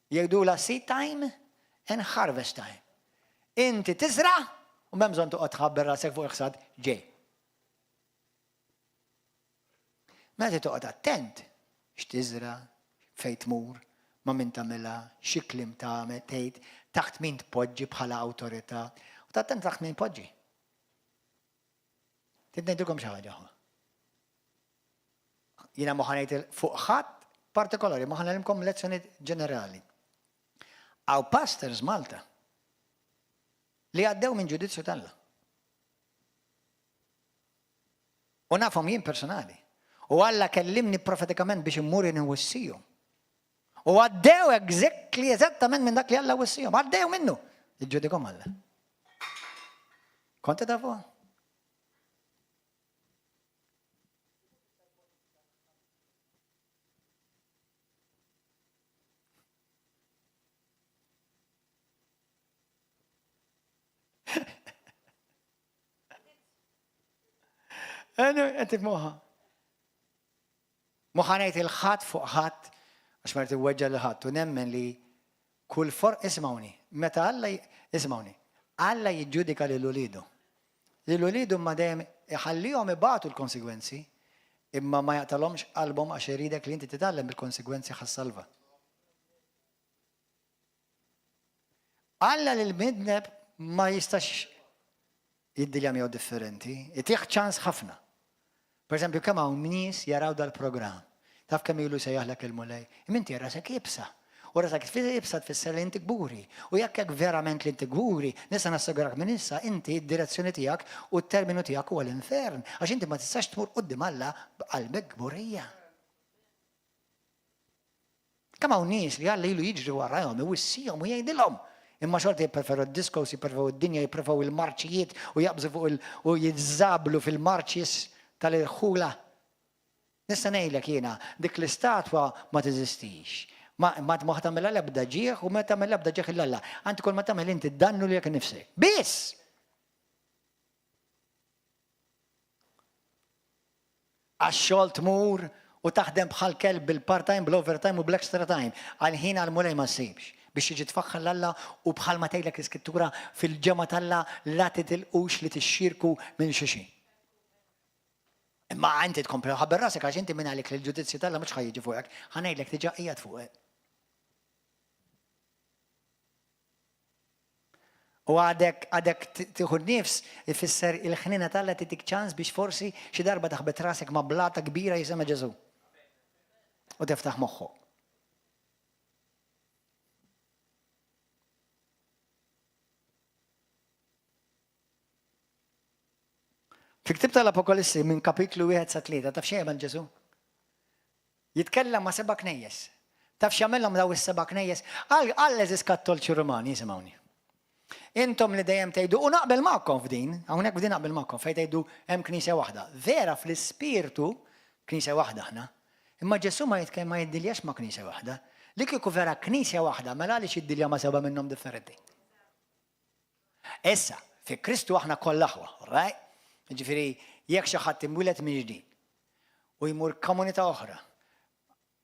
Jgħidula seed time and harvest time. Inti tiżra u m'hemm bżonn toqgħod tħabber rasek fuq il-ħsad ġej. Meta toqgħod attent x'tiżra fejn tmur, ma' min tagħmilha, xi kliem tagħmel tgħid, taħt min tpoġġi bħala awtorità, u attent taħt min poġġi. Trid ngħidulkom xi ħaġa oħra. Jiena ma ħanejt fuq ħadd partikolari, ma ħanellimkom lezzjoni ġenerali. Hawn pastors Malta li għaddew minn ġudizzju tal-Alla. U nafhom jien personali. U Alla kellimni profetikament biex immur inwissihom. U għaddew eżattament minn dak li Alla wissihom. Għaddew minnu. Iġġudikhom Alla. Konti tafu? Għanti f'moħħa. Moħħanajt il-ħadd fuq ħadd, għax marti weġġa l-ħadd, u nemmen li kull ismawni, meta ismawni, Alla jiġġudika l-ulidu. L-ulidu ma dejjem iħallihom ibatu l-konsegwenzi, imma ma jaqtalhomx qalbhom għax iridek li inti titgħallem bil-konsegwenzi ħas-salva. Alla lil-midneb ma jistax jiddilja miegħu differenti, itih ċans ħafna. Per esempio, kemm hawn nies jaraw dal-programm. Taf kemm ilu sejjaħlek il-mulej. Iminti rasek jibsa. U rasek jibsa tfisser li inti kburi. U jekk hekk verament li inti kburi, nista' nassigurak minn issa inti d-direzzjoni tiegħek u t-terminu tiegħek huwa l-infern. Għax inti ma tistax tmur quddiem Alla b'qalbek kburija. Kemm hawn nies li Alla ilu jiġri warahom, iwissihom u jgħidilhom. Imma xorti jippreferu d-diskos, jippreferu d-dinja, jippreferu il-marċijiet u jaqbżu fuq u jizzablu fil-marċis tal-irħula. Nista' ngħidlek jiena, dik l-istatwa ma teżistix. Ma tagħmilha l-ebda ġieħ u ma tagħmel l-ebda ġieħ il-Alla. Anti kull ma tagħmel inti dannu lilek innifsek. Biss! Għax-xogħol tmur u taħdem bħal kelb bil-part-time, bil-overtime u bl-extra time. Għal-ħin għal-mulej ma ssibx. Biex jiġi tfaħħal l-Alla u bħal ma tgħidlek l-iskrittura fil-ġemgħa tal-Alla la titilqux li tixxirku minn xi. Imma inti tkompli ħabber rasek għax inti minn għalik li l-ġudizzju tal-Alla mhux ħajjiġi fuqek, ħanejdlek diġà qiegħed fuqek. U għadek tieħu nnifs ifisser il-ħnina tal-Alla titik ċans biex forsi xi darba taħbet rasek ma' blata kbira jisemma Ġesu. U tiftaħ moħħok. Fi ktib tal-Apokalissi minn kapitlu 1-3, taf xi jagħmel Ġesu? Jitkellem ma' 7 knejjes. Taf x'jagħmilhom daw is-7 knejjes? Għal eżis kattolċi Rumani jisimgħuni. Intom li dejjem tgħidu u naqbel magħkom f'din, hawnhekk f'din naqbel magħkom fejn tgħidu hemm knisja waħda. Vera fl-ispirtu knisja waħda aħna. Imma Ġesu ma jiddiljax ma' knisja waħda. Li kieku vera knisja waħda, mela għaliex jiddilja ma' 7 minnhom differenti. Issa, fi Kristu aħna kollha aħwa, right? Ġifieri jekk xi ħadd imwieled minn ġdid u jmur komunità oħra,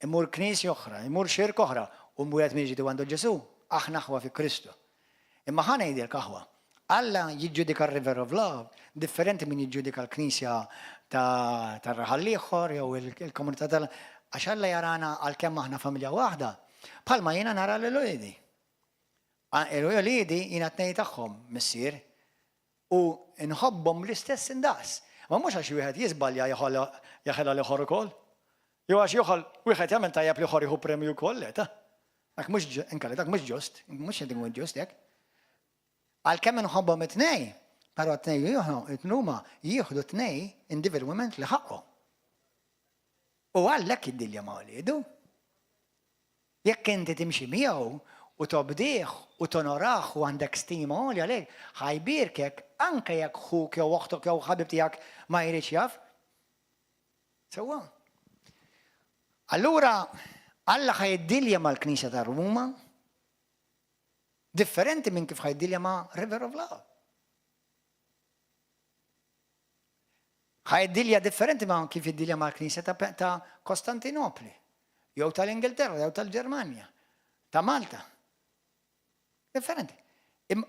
imur knisja oħra, imur xirk oħra u mwieled minn ġdid u għandu Ġesu, aħna aħwa fi Kristu. Imma ħa ngħidilek aħwa, Alla jiġġudika r-River of Love differenti minn jiġġudika l-Knisja tar-raħal ieħor jew il-komunità għax Alla jarana għalkemm aħna familja waħda, bħalma jiena nara l-Ewliedi. Il-Ewliedi jiena tnejn tagħhom missier u nħobbhom l-istess indaqs. Ma mhux għax wieħed jiżbalja jaħela l-ieħor ukoll. Jew għax joħol wieħed jagħmel tajjeb li ieħor jieħu premju wkoll, dak mhux ġust, mhux qed inkun ġust hekk. Għalkemm inħobbhom it-tnejn, però it-tnuma jieħdu tnej individwament li ħaqhom. U għallek id-dilja ma' wliedu. Jekk inti timxi miegħu u tobdih u tonoraħ u għandek stima għolja għalek, ħajbirkek anke jekk ħuk jew oħtok jew ħabib tiegħek ma jridx jaf. Sewwa. Allura Alla ħajiddilja mal-Knisja ta' Ruma differenti minn kif ħajiddilja ma' River of Love. ħajiddilja differenti ma' kif jiddilja mal-Knisja ta' Kostantinopli, jew tal-Ingilterra, jew tal-Ġermanja, ta' Malta. Differenti.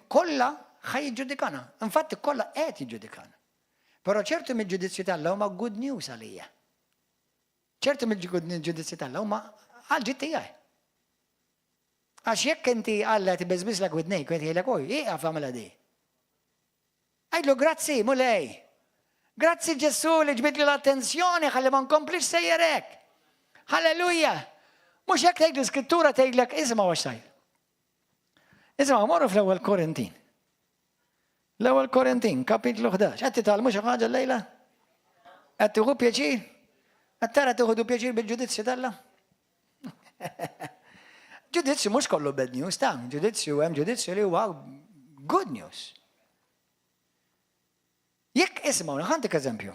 Kollha ħajġudikana. Infatti kollha qed jiġġudikana. Però ċertu mill-ġudizzju tagħha huma good news għalija. ċertu mill-ġudizzju tagħha huma għal-ġid tiegħi. Għax jekk inti Alla tibbeżbiżlek widnejk u jgħidlek ieqaf għamilha di. Għajdlu grazzi, mulej. Grazzi Ġesu li ġbidli l-attenzjoni ħalli ma nkomplix sejjer hekk. Halleluja. Mhux hekk tgħid l-Iskrittura tgħidlek isma' għax sajr. Isma' morru fl-ewwel Korintin. L-ewwel Korintin, kapitlu 11. Qed titgħallmu xi ħaġa llejla? Qed tieħu pjaċir? Qed tara tieħdu pjaċir bil-ġudizzju tagħha? Ġudizzju mhux kollu bad news ta' ġudizzju hemm ġudizzju li huwa good news. Jekk ismgħu ħantik eżempju.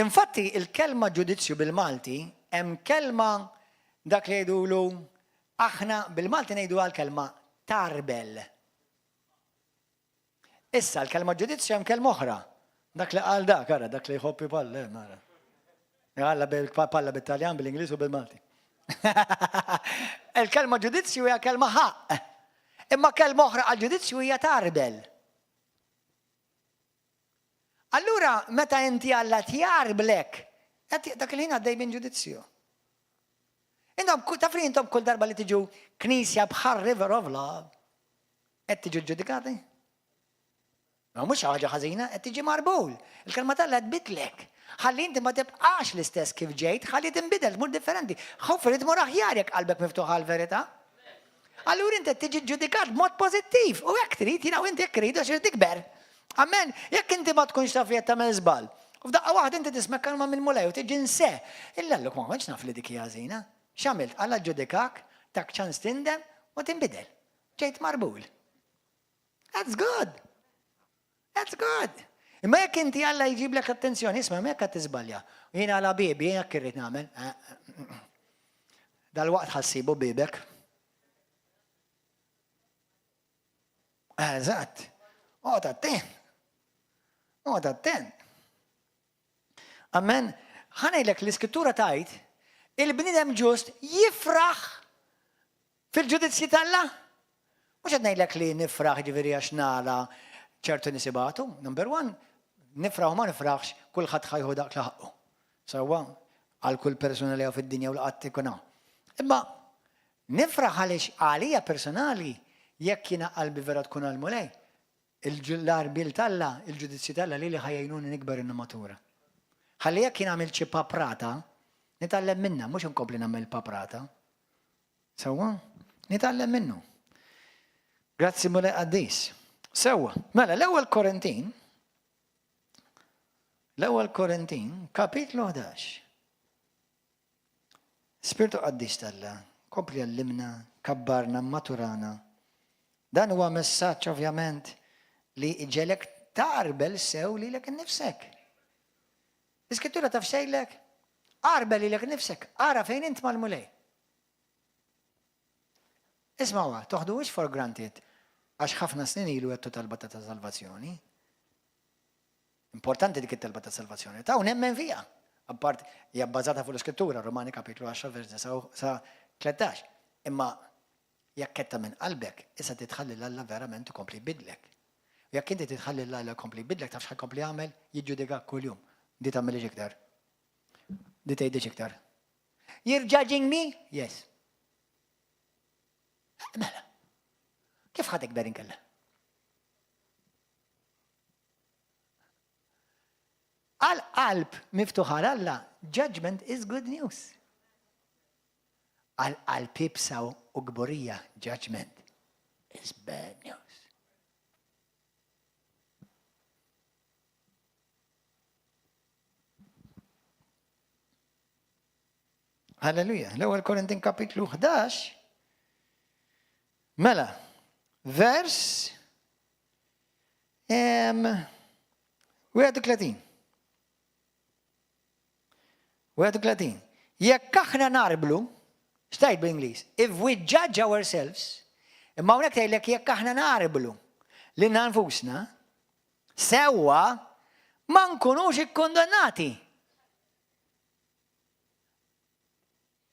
Infatti il-kelma ġudizzju bil-Malti hemm kelma dak li jgħidulu aħna bil-Malti ngħidu għall-kelma tarbel. Issa l-kelma ġudizzju hemm kelma oħra. Dak li qal dak ara, dak li jħoppi palla, mara. Għalla palla bil-Taljan, bil-Ingliż u bil-Malti. Il-kelma ġudizzju hija kelma ħaq. Imma kelma oħra għal ġudizzju hija tarbel. Allura meta inti Alla tjarblek, dak il-ħin għaddej minn ġudizzju. Tafri intom kull darba li tiġu knisja bħal River of Love, qed tiġu ġudikati? Ma mhux ħaġa ħażina, qed tiġi marbul. Il-kelma tagħha tbidlek. Ħalli inti ma tibqax l-istess kif ġejt, ħalli tinbidel tmur differenti. Ħofri tmur aħjar jekk qalbek miftuħ għall-verità. Allura inti tiġi ġudikat b'mod pożittiv u hekk trid jingħu inti hekk trid għax tikber. Amen, jekk inti ma tkunx taf li qed tagħmel żball. U f'daqqa waħda inti tisma' kelma minn mulej u tiġi nseh. Illalluk ma kontx naf li dik hija ħażina. X'għamilt? Alla ġudikak, tak ċans tindem u tinbidel. Ġejt marbul. That's good. That's good. Imma jekk inti Alla jġiblek attenzjoni, isma' hekk qed tiżbalja. Jiena għala bibi, jekk irrid nagħmel. Dal-waqt ħassibu bibek. Eżatt. Għod attent. Amen. Ħanejlek l-Iskrittura tajt, il-bnidem ġust jifraħ fil-ġudizzji talla. Mux qed ngħidlek li nifraħ ġifieri għax nara ċertu nisibatu. Number one, nifraħ u ma nifraħx kulħadd ħajħu dak li ħaqqu. Sewwa għal kull persuna li fid-dinja u l-qatt ikun hawn. Imma nifraħ għaliex għalija personali jekk jiena qalbi vera tkun għal mulej. Il-ġullar talla, il-ġudizzju talla li ħajjajnuni nikber in-matura. Ħalli jekk jien għamil xi paprata, nitgħallem minnha, mhux inkompli nagħmel paprata. Sewwa, nitgħallem minnu. Grazzi mulej qaddis. Sewwa, mela l-ewwel Korintin, kapitlu 11. Spiritu qaddis talla, kompli għallimna, kabbarna, maturana. Dan huwa messaġġ ovvjament li iġelek tarbel sew li lek nifsek. L-Iskrittura taf xejlek? Arbel li lek nifsek. Ara fejn int mal-mulej. Ismawa, toħduwix for granted. Għax ħafna snin ilu għettu talba ta' salvazzjoni. Importanti dik it-talba ta' salvazzjoni. Ta' nemmen fija. Appart, hija bbażata fuq l-Iskrittura, Romani kapitlu 10 versi sa 13. Imma jekk ketta minn qalbek, issa titħalli l-Alla verament ikompli bidlek. Jekk inti titħalli l-Alla ikompli bidlek, taf x'ħajkompli jagħmel, jiġġudikak kuljum. Di tagħmel iktar. Di tgħidix iktar. You're judging me? Yes. Mela. Kif ħadek ber inkella? Għal qalb miftuħ għal Alla, judgment is good news. Għal pibsa u gburija, judgment is bad news. Halleluja. L-ewwel Korintin kapitlu 11. Mela, vers 31. 31. Jekk aħna narblu, xtajt bl-Ingliż, if we judge ourselves, imma hawnhekk tgħidlek jekk aħna narblu lil nfusna, sewwa ma nkunux ikkondannati.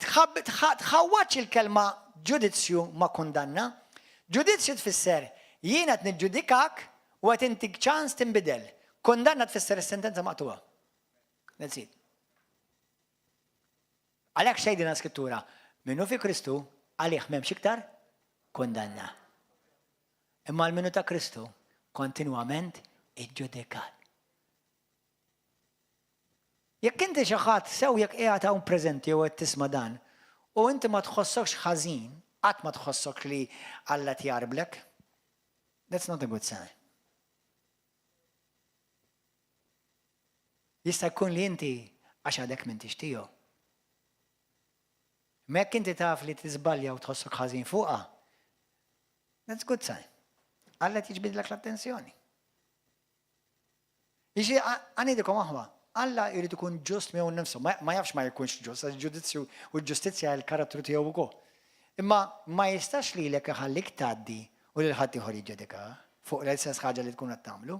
Tħawwaċ il-kelma ġudizzju ma kondanna. Ġudizzju tfisser jiena qed niġġudikak u qed intik ċans tinbidel. Kondanna tfisser is-sentenza maqtuha. That's it. Għalhekk xejdina skrittura, minnu fi Kristu għalih m'hemmx iktar kondanna. Imma l-minnu ta' Kristu kontinwament iġġudikat. Jekk inti xi ħadd sew jekk qiegħed hawn preżenti u qed tisma' dan, u inti ma tħossokx ħażin, qatt ma tħossok li Alla tjarblek, that's not a good sign. Jista' jkun li inti għax għadek minn tixtiju. Mek inti taf li tiżbalja u tħossok ħażin fuqha, that's good sign. Alla tiġbidlek l-attenzjoni. Jiġi għanidikom aħwa. Alla jrid ikun ġust miegħu nnifsu, ma jafx ma jkunx ġust, għax-ġudizzju u l-ġustizzja l-karattru tiegħu wkoll. Imma ma jistax lilek iħallik tgħaddi u lil ħadd ieħor jiġġudika fuq l-istess ħaġa li tkun qed tagħmlu.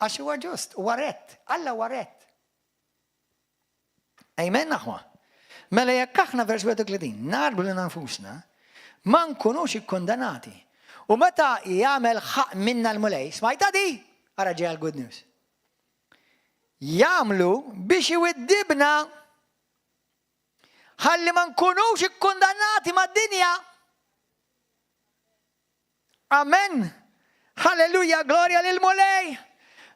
Għax huwa ġust, huwa rett, Alla huwa rett. Amen aħwa. Mela jekk aħna vers 31 narblu lil nfusna, ma nkunux ikkondannati. U meta jagħmel ħaq minna l-mulej, smajta di? Ara ġej għal-good news. Jamlu biex iwiddibna ħalli ma nkunux ikkondannati mad-dinja. Amen. Halleluja, glorja lil mulej.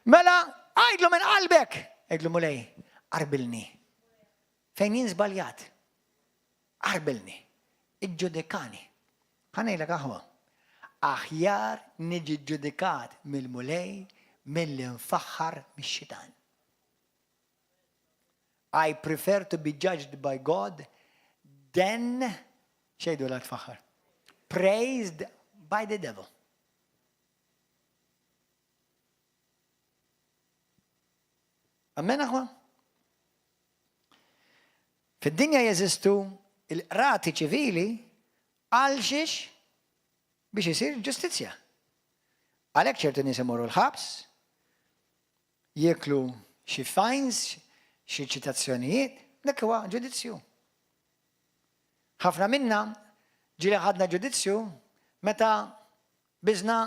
Mela, għajdlu minn qalbek. Għajdlu mulej, arbilni. Fejn jien żbaljat. Arbilni. Iġġudikani. Ħanejlek aħwa. Aħjar niġi ġudikat mill-mulej mill-infaħħar mix-xitan. I prefer to be judged by God than xejdu la tfaħħar. Praised by the devil. Amen aħwa? Fid-dinja jeżistu il-qrati ċivili għal xiex biex isir ġustizzja. Għalhekk ċertu nies imorru l-ħabs, jieklu xi fines, xi ċitazzjonijiet, dak huwa ġudizzju. Ħafna minna ġieli ħadna ġudizzju meta biżna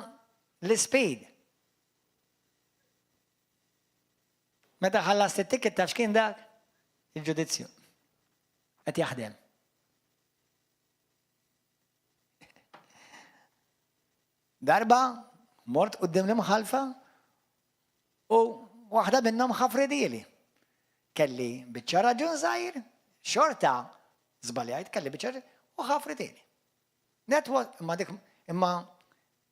l-ispejd. Meta ħallast it-ticket taf x'kien dak? Il-ġudizzju. Qed jaħdem. Darba mort qudiem l-imħalfa u waħda minnhom ħafredili. Kelli biċċa raġun żgħir, xorta żbaljajt kelli biċċa u ħafredili. Imma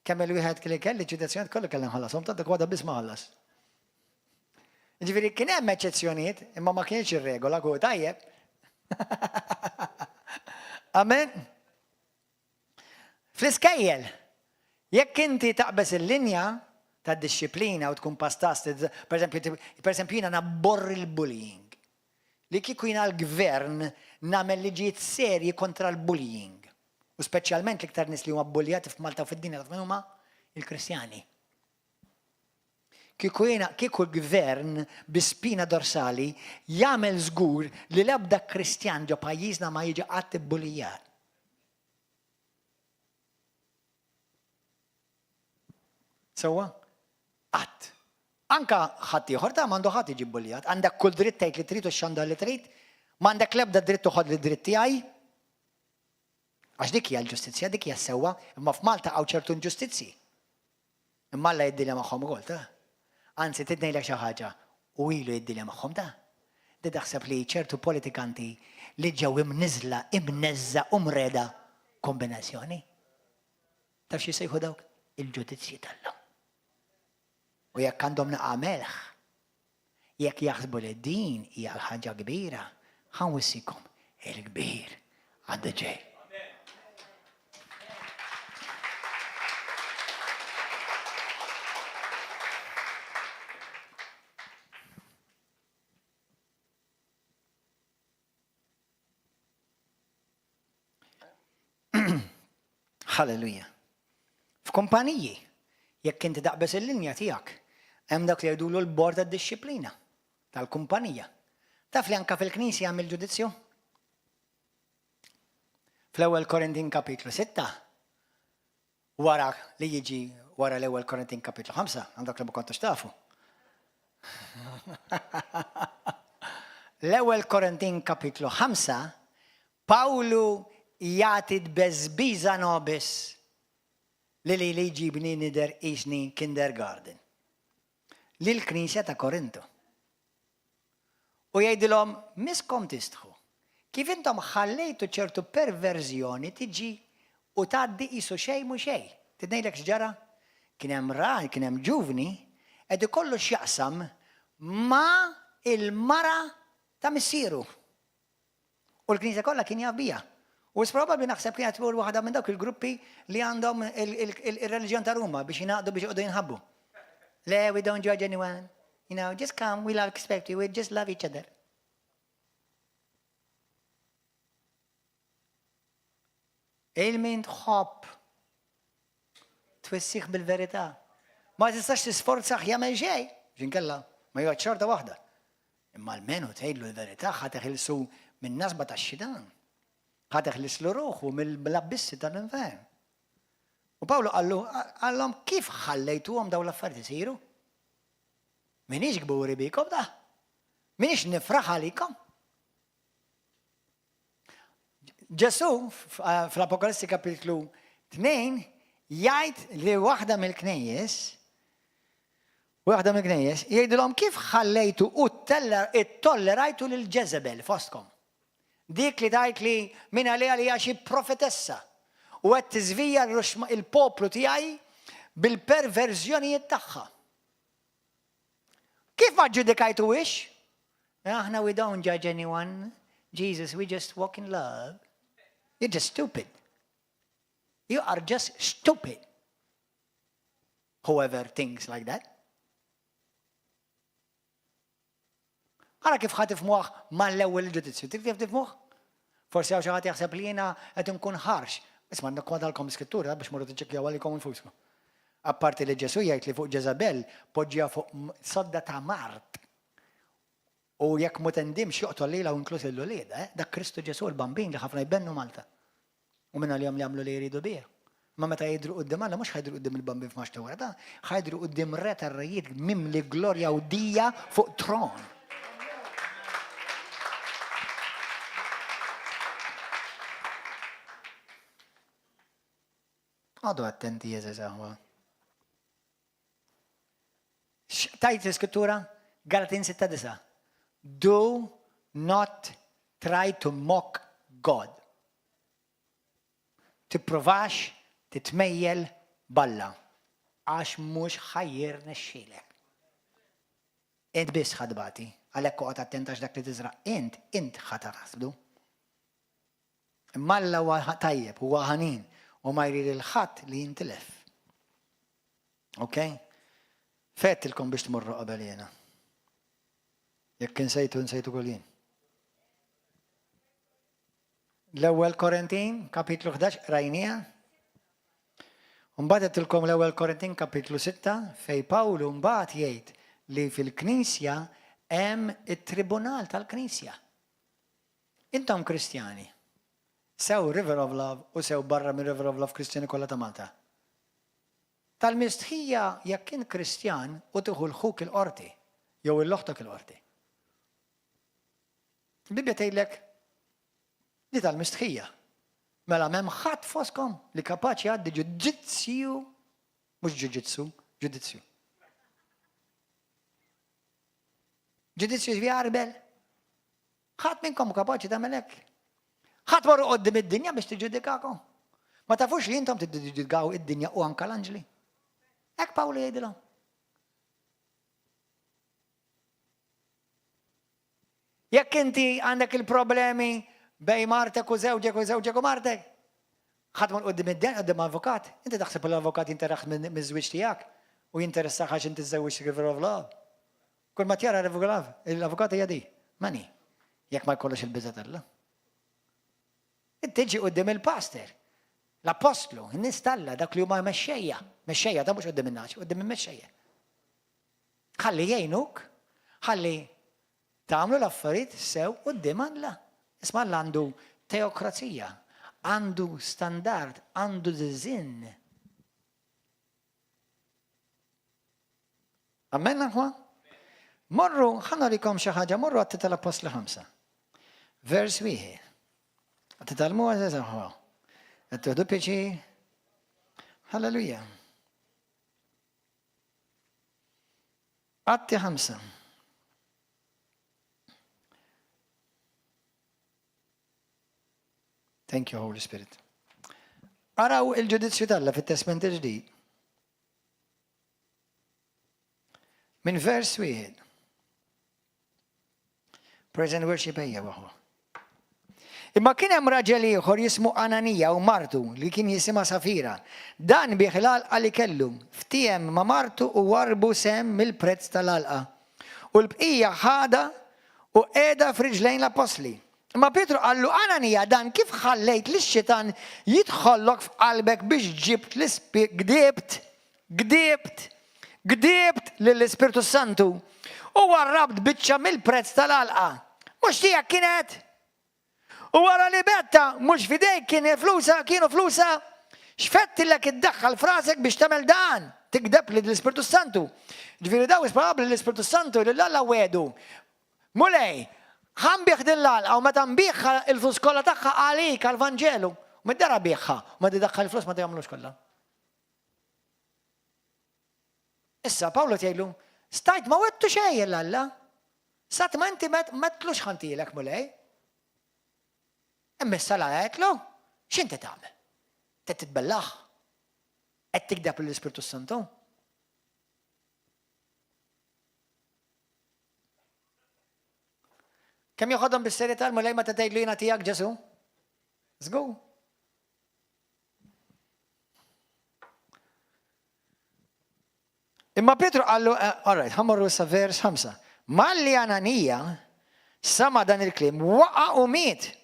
kemm il-wieħed kelli ċitazzjonijiet kollu kelli nħallasom, ta' dak waħda biss ma ħallas. Ġifieri kien hemm eċċezzjonijiet, imma ma kienx ir-regola ku tajjeb. Amen. Fl-iskejjel, jekk inti taqbes il-linja ta' disċiplina u tkun pastas, per esempio jina nabborri l-bullying. Li kieku jina l-gvern namel liġijiet serji kontra l-bullying. U speċjalment l-iktar nis li huma bullijati f'Malta u fid-dinja ta' huma il-Kristjani. Kieku l-gvern bispina dorsali jagħmel żgur li l-ebda Kristjan ġo pajjiżna ma jiġi qatt ibbulijat. Sewwa? Qatt. Anka ħadd ieħor ta' m'għandu ħadd jiġi bullijat, għandek kull dritt tgħid li trid u x'għandha li trid, m'għandek l-ebda dritt toħod li dritt tiegħi. Għax dik hija l-ġustizzja, dik hija sewwa, imma f'Malta hawn ċertu inġustizzji. Imma Alla jiddilja magħhom ukoll ta'. Anzi tidnejlek xi ħaġa u ilu jiddilja magħhom ta'. Di taħseb li ċertu politikanti li ġew imniżla, imneżza, mreda kombinazzjoni. Taf xi sejħu dawk? Il-ġudizzji tal-Alla. U jekk għandhom naqamelħ, jekk jaħsbu li din hija ħaġa kbira, ħanwissikom il-kbir għandu ġej. Halleluja. F'kumpaniji, jekk inti daqbes il-linja tiegħek, hemm dak li jgħidulu l-bord tad-dixxiplina tal-kumpanija. Taf li anke fil-Knisja hemm il-ġudizzju? Fl-ewwel Korintin kapitlu 6, wara li jiġi wara l-ewwel Korintin kapitlu 5, għandak li ma kontux tafu. L-ewwel Korintin kapitlu 5, Pawlu jagħti beżbiża nobis li jġibni nider isni kindergarten. Lill-Knisja ta' Korintu. U jgħidilhom miskom tistħu. Kif intom ħallejtu ċertu perverżjoni tiġi u tgħaddi qisu xejn mhu xejn. Tidnejlek x'ġara? Kien hemm kien hemm ġuvni qed ikollu x'jaqsam ma' il-mara ta' missieru. U l-Knisja kollha kien jaf biha. U s-probabli naħseb li għatbur waħda minn dawk il-gruppi li għandhom il-reliġjon ta' Ruma biex jinaqdu biex jgħodu jinħabbu. Le, we don't judge anyone. You know, just come, we love expect you, we just love each other. Il-min tħobb twissiħ bil-verità. Ma tistax tisforzaħ jagħmel xejn, ġinkella, ma jgħod xorta waħda. Imma l-menu tgħidlu l-verità ħateħ il-su minn nasba tax-xidan. ħateħ l-islu ruħu mill-labbissi tal-infern. U Pawlu għallhom kif ħallejtuhom daw l-affarijiet isiru? Minix gburi bikom da? Minix nifraħ għalikom? Ġesu fl-Apokalissi kapitlu 2 jgħid li waħda mill-knejjes jgħidilhom kif ħallejtu u tollerajtu lil Jezebel fostkom. Dik li tajt li minn għalija li xi profetessa u għed tiżvija il-poplu tiegħi bil-perverżjonijiet tagħha. Kif ma ġudikajtu wix? Aħna we don't judge anyone. Jesus, we just walk in love. You're just stupid. You are just stupid. Whoever thinks like that. Għara kif ħatifmuħ mal-ewwel ġudizzju. Tif tifmuħ? Forsi għaw xaħat jaħseb li jena għed nkun ħarx. Isma nakwadalkom skrittura biex morru t-ċekjaw għalikom infuskom. Apparti li Ġesu jgħid li fuq Jezabel poġġija fuq sodda ta' Mart. U jekk mu tendimx joqtol lila u inkluż il-lulida, dak Kristu Ġesu l-bambin li ħafna jbennu Malta. U minna li jom li għamlu li jridu bija. Ma meta jidru qudiem Alla mhux ħajdru qudiem il-bambin f'maxta wara da, ħajdru qudiem re tar-rejiet mimli glorja u dija fuq tron. Għadu attenti jeżeżaħwa. Tajt l-skrittura, Galatin 6:9. Do not try to mock God. Tipprovax, titmejjel balla. Għax mux ħajjir nexxilek. Int biss ħadbati, għalek qoqgħod attentax dak li tiżraq. Int ħataħsbdu. Imma Alla huwa tajjeb, huwa ħanin. U ma jrid il-ħadd li jintilef. Ok? Fettilkom biex tmorru qabel jena. Jekk insejtu kuljien. L-ewwel Korintin, kapitlu 11, rajnija. Mbagħad tilkom l-ewwel Korintin, kapitlu 6, fej Pawlu mbagħad jgħid li fil-Knisja hemm it-tribunal tal-Knisja. Intom Kristjani. Sew River of Love u sew barra minn River of Love Kristjani kollha ta' Malta. Tal-mistħija jekk kien Kristjan u tieħu l-ħuk il-qorti jew il-loħtok il-qorti. Il-Bibja tgħidlek li tal-mistħija. Mela m'hemm ħadd foskom li kapaċi jgħaddi ġudizzju mhux ġudizzju, ġudizzju. Ġudizzju jarbel. Ħadd minnkom kapaċi tagħmel hekk. ħadd marru qoddim id-dinja biex tiġġudikakom. Ma tafux li intom tiġġudikaw id-dinja u anke l-anġli. Hekk Pawlu jgħidilhom. Jekk inti għandek il-problemi bej martek u żewġek u martek, ħadd mar qoddim id-dinja qoddim avukat, inti taħseb l-avukat jinteraħ miż-żwieġ tiegħek u jinteressaħ għax inti żewġ river of love. Kull ma tjara l-avukat hija di, mani, jekk ma jkollux il-biżatella. Tiġi qoddim il-pastor, l-apostlu, in-nies Alla, dak li huma mexxejja ta' mhux qoddim in-naċ, qoddim il-mexxejja. Ħalli jgħinuk, ħalli tagħmlu l-affarijiet sew qoddim Alla. Isma' Alla għandu teokrazija, għandu standard, għandu żinn. Amen aħwa? Morru, ħanarikom xi ħaġa, morru għat tal-Apostli 5. Vers 1. Għat-talmu għazza ħwa. Għat-tuħdu pieċi. Halleluja. Atti 5. Thank you, Holy Spirit. Araw il-ġudizzju talla fit-Testament il-ġdid. Min vers 1. Praise and worship ejja waħwa. Imma kien hemm raġel ieħor jismu Ananija u martu li kien jisimha Safira. Dan biħlal għali kellu ftiem ma' martu u warbu sem mill-prezz tal-alqa. U l-bqija ħada u qiegħda f'riġlejn l-apostli. Imma Petru qallu Ananija dan kif ħallejt li x-xitan jidħollok f'qalbek biex ġibt gdibt lill-Ispirtu Santu u warrabt biċċa mill-prezz tal-alqa. Mhux tiegħek kienet? U wara li betta, mhux fidejk kienu flusa, x'fettillek iddaħħal frasek biex tagħmel dan, tikdeb li l-Ispirtu Santu. Ġifieri daw isprobabbli l-Ispirtu Santu li l-Alla wedu. Mulej, ħambieħ din l-alqa u meta nbieħħa il-flus kollha tagħha għalik għall-Vanġelu, u mid-dera bieħħa, u ma tiddaħħal il-flus ma tagħmlux kollha. Issa Pawlu tgħidlu, stajt ma wettu xejn l-Alla. Sat ma inti metlux ħantilek mulej. Emmissa la għetlu, x'inti tagħmel? Qed titbellaħ? Qed tikdeb l-Ispirtu Santu? Kemm joħodhom bis-serjetà l-mulej meta tgħidlu jiena tiegħek Ġesu? Żgur. Imma Petru qallu, all right, ħammorru sa vers 5. Malli Ananija sama dan il-klim waqa' u miet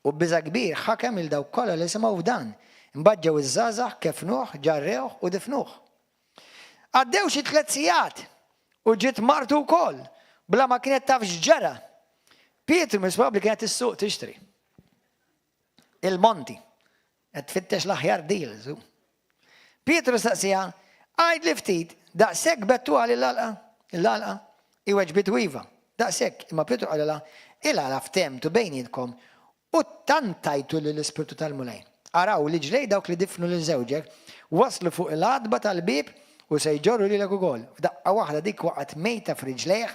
u biża' kbir ħakem il dawk kollha li semgħu f'dan. Imbaġġew iż-żgħażagħ kefnuh, ġarrewh u difnuh. Għaddew xi 3 sigħat u ġiet martu wkoll bla ma kienet taf x'ġara. Pietru misprobabbli kienet is-suq tixtri. Il-monti. Qed tfittex l-aħjar deals. Pietru staqsija, għajd li ftit, daqshekk bettu għal il-lalqa. Iweġbit wiva, daqshekk, imma Pietru qalilha, il-għala ftemtu bejnietkom u tantajtu lill-Ispirtu tal-mulej. Araw li ġlej dawk li difnu lil-żewġek waslu fuq il-għadba tal-bib u se jġorru lilek ukoll. F'daqqa waħda dik waqgħet mejta f'riġlejh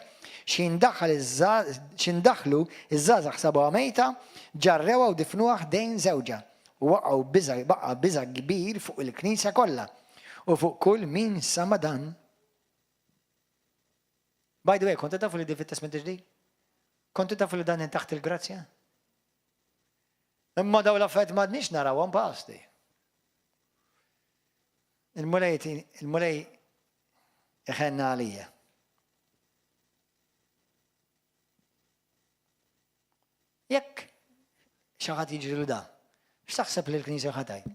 x'indaħlu iż-żgħażagħ sabuha mejta, ġarrewha u difnuha ħdejn żewġha u waqgħu baqa' biża' kbir fuq il-Knisja kollha u fuq kull min sama dan. By the way, kontu tafu li di fit-Testament il-ġdid? Kontu tafu li dan taħt il-grazzja? Imma daw l-affarijiet m'għadniex narawhom pasti. Il-mulej iħenna għalija. Jekk xi ħadd jiġri l dan, x'taħseb li l-Knisja ħataj?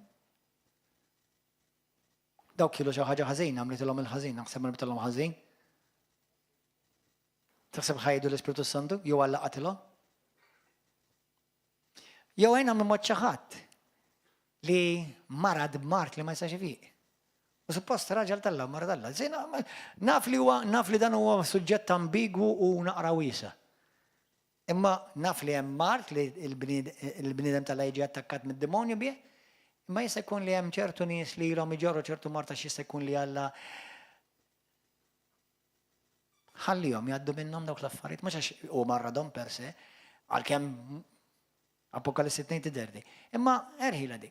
Dawk kienu xi ħaġa ħażin, għamlitilhom il-ħażin, naħseb ma nibtilhom ħażin. Taħseb ħajdu l-Ispirtu Santu, jew għallaqatilhom? Jew għajna minn mod xi ħadd li marad b'mart li ma jistax ifiq. U suppost raġel Alla, mara Alla. Naf li dan huwa suġġett ambigwu u naqra wiesa. Imma naf li hemm mart li l-bniedem Alla jiġi attakkat mid-demonju bih, imma jista' jkun li hemm ċertu nies li ilhom iġorru ċertu marta x'jista' jkun li Alla ħallihom jgħaddu minnhom dawk l-affarijiet, mhux għax hu marradhom per se, għalkemm Apokalissi 2:3. Imma erħila di.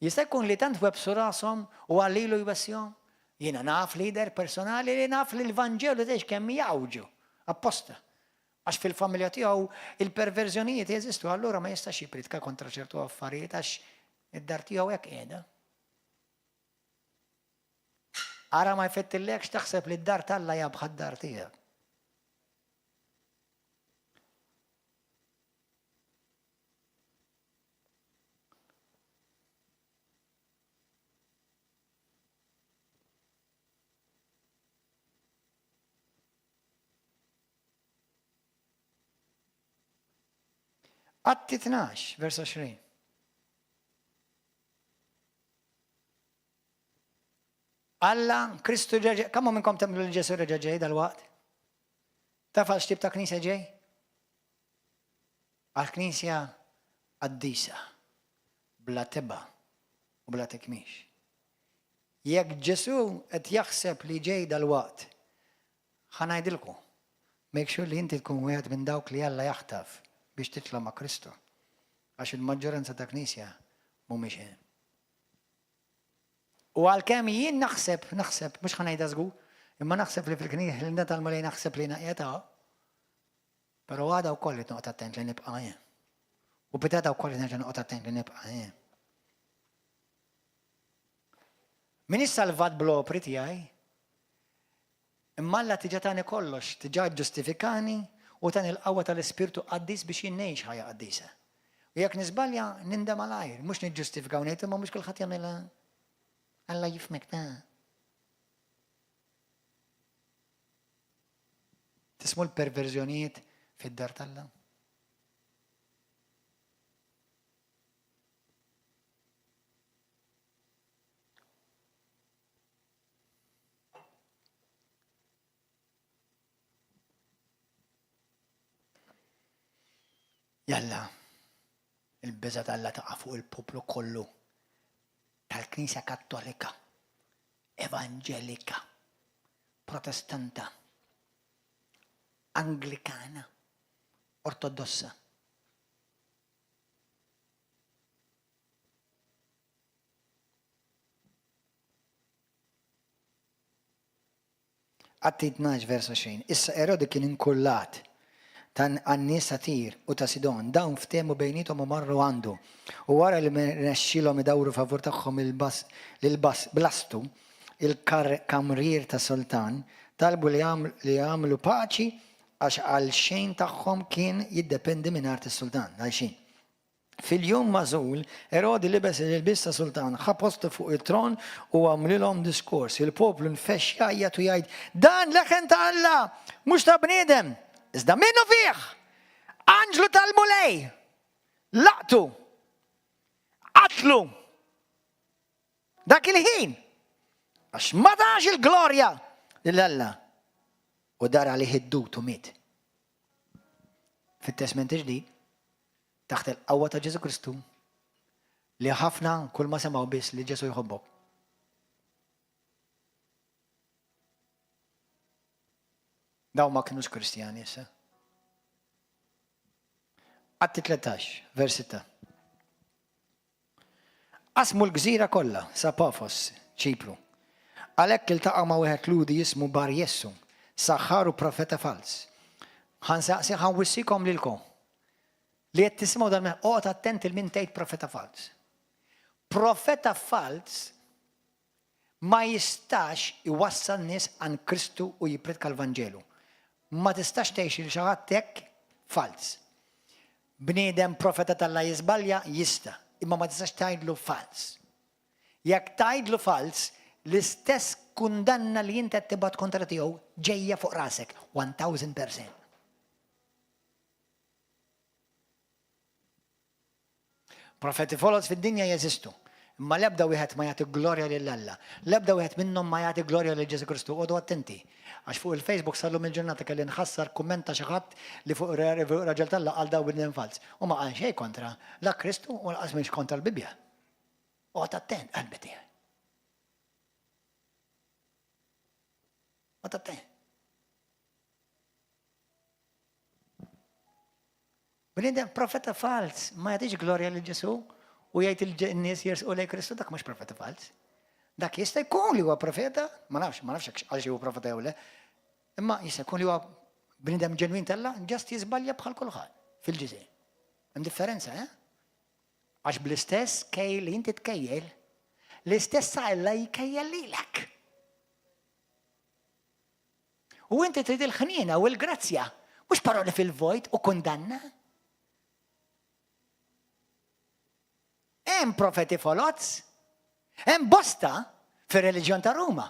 Jista' jkun li tant websu rashom u għallilu jbassjom. Jiena naf lider personali li naf li l-Vanġelu tgħix kemm jawġu apposta. Għax fil-familja tiegħu il-perverżjonijiet jeżistu, allura ma jistax jipritka kontra ċertu affarijiet għax id-dar tiegħu hekk qiegħda. Ara ma jfettillekx taħseb li d-dar talla jabħa d-dar tiegħek. Atti 12, vers 20. Alla, Kristu ġeġe, kamma minnkom temlu li ġesu ġeġej dal-waqt? Taf għal xtib ta' knisja ġej? Għal-knisja għaddisa, bla teba u bla tekmix. Jekk ġesu qed jaħseb li ġej dal-waqt, ħanajdilku, make sure li inti tkun wieħed minn dawk li Alla jaħtaf biex titla ma' Kristu. Għax il-maġġoranza ta' knisja mhumiex hemm. U għalkemm jien naħseb, mhux ħanajda żgur, imma naħseb li fil-knisja li tal li naħseb li naqjeta. Però għada wkoll li noqgħod attent li nibqa' hemm. U bitata wkoll li nerġa' noqgħod attent li nibqa' hemm. Min issalvat bl-opri tiegħi, imma Alla tiġa tani kollox, tiġa ġustifikani u tan il-qawwa tal-Ispirtu qaddis biex jinnejx ħajja qaddisa. U jekk nisbalja nindem għal-ajr, mhux niġġustifikaw ngħid imma mhux kulħadd jagħmilha. Alla jifmek ta. Tismu l-perverżjonijiet fid-dar tal-Alla. Jalla, il-biża tal-Alla taqa' fuq il-poplu kollu tal-Knisja Kattolika, Evanġelika, Protestanta, Anglikana, Ortodossa. Atti 12 vers 20. Issa Erodi kien inkullat tan għannis satir u ta' Sidon, dawn ftemu bejnietom u marru għandu. U wara li nexxilhom idawru favur tagħhom blastu il-kamrier ta' sultan, talbu li jagħmlu paċi għax għal xejn tagħhom kien jiddependi minn art is-sultan, għal xejn. Fil-jum mażul, Erodi libes il-bis ta' sultan, ħapostu fuq il-tron u għamlilhom diskors. Il-poplu nfex jgħid u jgħid, dan leħen ta' Alla, mhux ta' bniedem. Iżda minnu fih, Anġlu tal-Mulej, laqtu, qatlu, dak il-ħin, għax ma tax il-glorja lill-Alla u dar għalih id-dut u miet. Fit-Testament ġdid, taħt il-qawwa ta' Ġesu Kristu, li ħafna kull ma semgħu biss li Ġesu jħobbok. Daw ma kienux Kristjani issa. Atti 13, vers 6. Qasmu l-gżira kollha sa Pafos, Ċipru. Għalhekk iltaqa' ma' wieħed ludi jismu Bar Jessu, saħħaru profeta fals. Ħanwissikom lilkom li qed tisimgħu dan oqgħod attent il min tgħid profeta fals. Profeta fals ma jistax iwassal nies għan Kristu u jipredka l-Vanġelu. Ma tistax tgħix il xi ħadd hekk fals. Bniedem profeta tal-Alla jiżbalja jista', imma ma tistax tgħidlu fals. Jekk tgħidlu fals, l-istess kundanna li inti qed tibgħat kontra tiegħu ġejja fuq rasek 1000%. Profeti folos fid-dinja jeżistu. Imma l-ebda wieħed ma jagħti glorja lill-Alla. L-ebda wieħed minnhom ma jagħti glorja lil Ġesu Kristu. Għodu attenti. Għax fuq il-Facebook sallum il-ġurnata kelli nħassar kummenta xi ħadd li fuq raġel tal-Alla għal daw bnedem fals. U ma qal xejn kontra la Kristu u laqas mhix kontra l-Bibja. Għod attent qalbi tiegħi. Għod attent. Bnidem profeta fals, ma jagħtix glorja lil Ġesu u jgħid in-nies jersqu lejn Kristu, dak mhux profeta fals. Dak jista' jkun li huwa profeta, ma nafx għaliex huwa profeta jew le. Imma jista' jkun li huwa bnidem ġenwin tal-Alla, ġast jiżbalja bħal kulħadd fil-ġisien. Hemm differenza, Għax bl-istess kejl li inti tkejjel, l-istess Alla jkejjel lilek. U inti trid il-ħniena u l-grazzja, mhux paroli fil-vojt u kundanna. Hemm profeti folozz, hemm bosta fir-reliġjon ta' Ruma.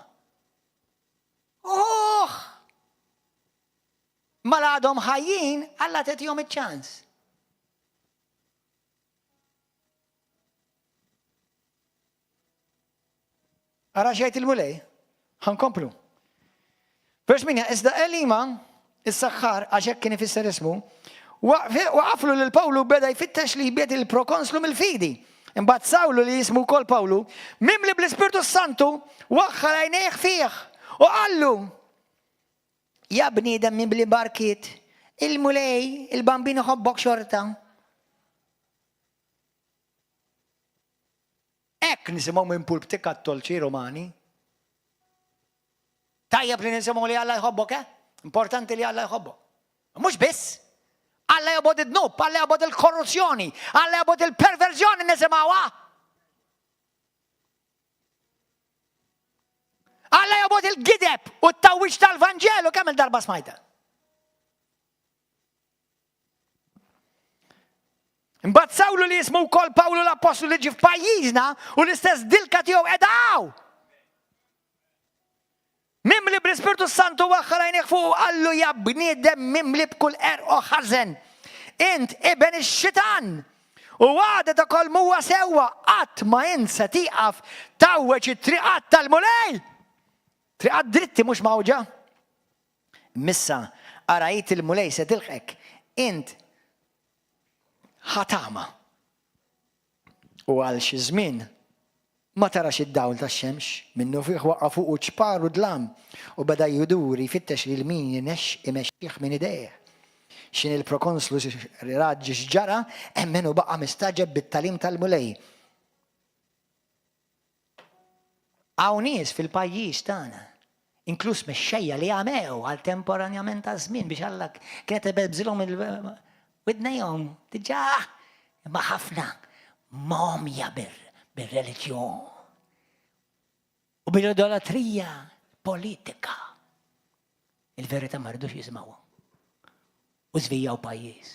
Ma l-għadhom ħajjin, Alla tetihom iċ-ċans. Ara xejt il-mulej, ħankomplu. Vers 8, iżda Elima, is-saħħar, għax hekk kien ifisser ismu, waqaflu lil Pawlu beda jfittex li jbiet il-prokonslu mill-fidi. Imbagħad Sawlu li jismu wkoll Pawlu, mimli bl-Ispirtu Santu, waħħal għajnejh fih u qallu: ja bniedem mimli barkiet, il-mulej, il-bambin ħobbok xorta. Ek nisimgħu minn pulp kattolċi Romani. Tajjeb li nisimgħu li Alla jħobbok, Importanti li Alla jħobbok. Mhux biss. Alla jabod id-dnub, Alla jabod il-korruzzjoni, Alla jabod il-perverzjoni nisimgħuha. Alla jabod il-gideb u t-tawwiċ tal-Vanġelu kemm il-darba smajta. Imbagħad Sawlu li jismu wkoll Pawlu l-Apostlu li ġie f'pajjiżna u l-istess dilka tiegħu qedaw. Mimli bl-Ispirtu Santu waħħal għajnejh fuq qallu: ja bniedem mimli b'kull u ħażen. Int ibn ix-xitan u għadet ukoll huwa sewwa qatt ma insa tieqaf tawweġ it-triqat tal-mulej. Triqat dritti mhux mawġa. Missa arajt il-mulej se tilħek. Int ħatama. U għal xi żmien ma tarax id-dawl tax-xemx, minnu fih waqqa fuq u ċparu dlam u beda jiduri jfittex lil min imexxih minn idejh. X'in il-prokonslu raġġi x'ġara, hemm minnu baqa' mistaġeb bit-talim tal-mulej. Hawn nies fil-pajjiż tagħna, inkluż mexxejja li għamew għal temporanjament ta' żmien biex Alla kienet ibebżilhom widnejhom diġà imma ħafna momja bir-reliġjon u bil-idolatrija politika. Il-verità ma rridux jisimgħuha u żvijaw pajjiż.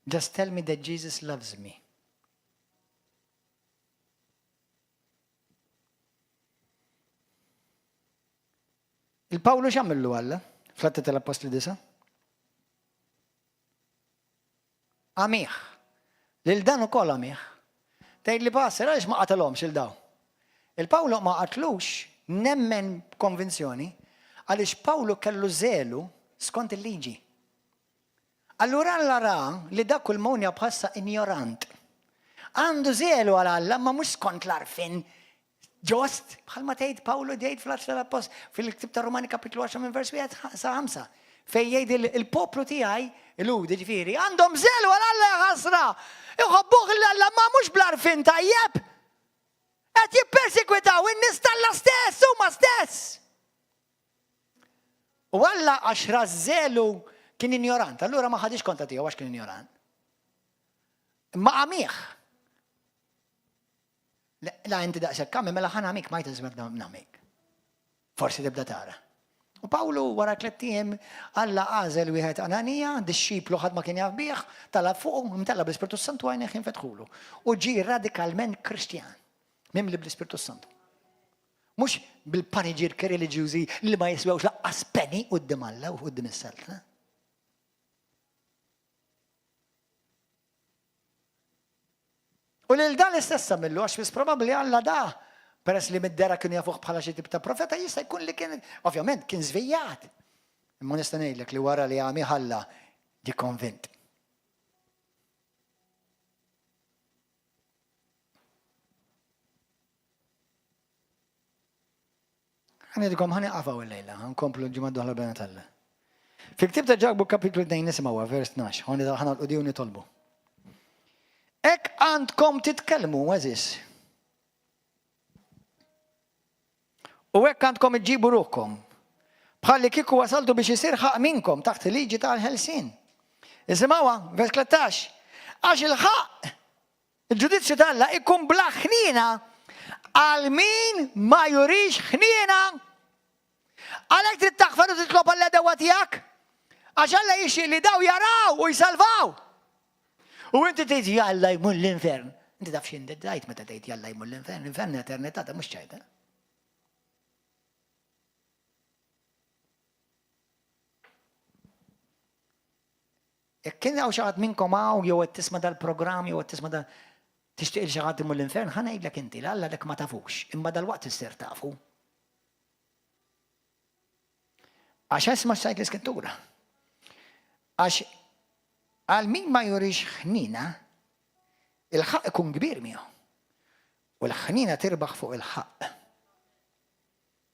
Just tell me that Jesus loves me. Il-Pawlu x'għamillu Alla fl-Atti tal-Apostli 9? Għamih. Lil dan ukoll għamih. Tgħid li passer għaliex ma qatalhomx il-daw. Il-Pawlu ma qatlux nemmen konvinzjoni għaliex Pawlu kellu żelu skont il-liġi. Allura Alla ra li dak il-monja bħassa ignorant. Għandu żelu għal Alla ma mhux skont l-arfin ġost, bħalma tgħid Pawlu jgħid fl-Atti tal-Apostli fil-Ktieb ta' Rumani kapitlu 10 minn vers 1 sa 5 fejn jgħid il-poplu tiegħi il-Ludi ġifieri għandhom żelu għal Alla ħasra. Iħobbuh l-Alla ma mhux bl-arfin tajjeb. Qed jippersekwitaw in-nies tal-Alla stess huma stess. U Alla għax rażżelu kien ignorant, allura ma ħadix konta tiegħu għax kien ignorant. Ma għamih. La inti daqshekk kammi mela ħa nagħmik ma jtiżmek nagħmik. Forsi tibda tara. U Pawlu wara 3 ijiem Alla għażel wieħed Ananija, disċiplu ħadd ma kien jaf bih, talab fuq imtella bl-Ispirtu Santu għajnejh jinfetħulu. U ġie radikalment Kristjan. Mimli bl-Ispirtu Santu. Mhux bil-paniġirki reliġjużi li ma jiswewx laqqas penny quddiem Alla u quddiem is-Saltna. U lil dan l-istess għamillu għax fis probabbli Alla da peress li mid-dera kienu jafuh bħala xi tip ta' profeta jista' jkun li kien ovvjament kien żvijat. Imma nista' ngħidlek li wara li għamih Alla ġie konvint. ħanidkom ħaniqafaw il-lejla, ħankomplu l-ġimgħa d-oħra b'għinata Alla. Fi ktieb ta' Ġakob kapitlu 2 nisimgħuha vers 12, ħanqudiju nitolbu. Hekk għandkom titkellmu eżis. U hekk għandkom iġġibu ruhkom. Bħalli kieku wasaltu biex isir ħaq minkom taħt il-liġi tal-ħelsien. Isimgħuha, vers 13. Għax il-ħaq, il-ġudizzju tal-Alla ikun bla ħniena għal min ma jurix ħniena. Għalhekk trid taħfar u titlob għall-edewa tiegħek. Għax Alla jixtieq li daw jaraw u jsalvaw. U inti tgħid Alla jmur l-infern. Inti taf x'inti tgħid meta tgħid Alla jmur l-infern. L-infern eternità ta' mhux ċajta. Jekk kien hawn xi ħadd minnkom hawn jew qed tisma' dal-programm jew qed tisma' dal tixtieq li xi ħadd imur l-infern, ħa ngħidlek inti Alla lek ma tafux, imma dalwaqt issir tafu. Għax isma' x'sajt l-Iskrittura. Għax għal min ma jurix ħnina, il-ħaq ikun kbir miegħu. U l-ħnina tirbaħ fuq il-ħaq.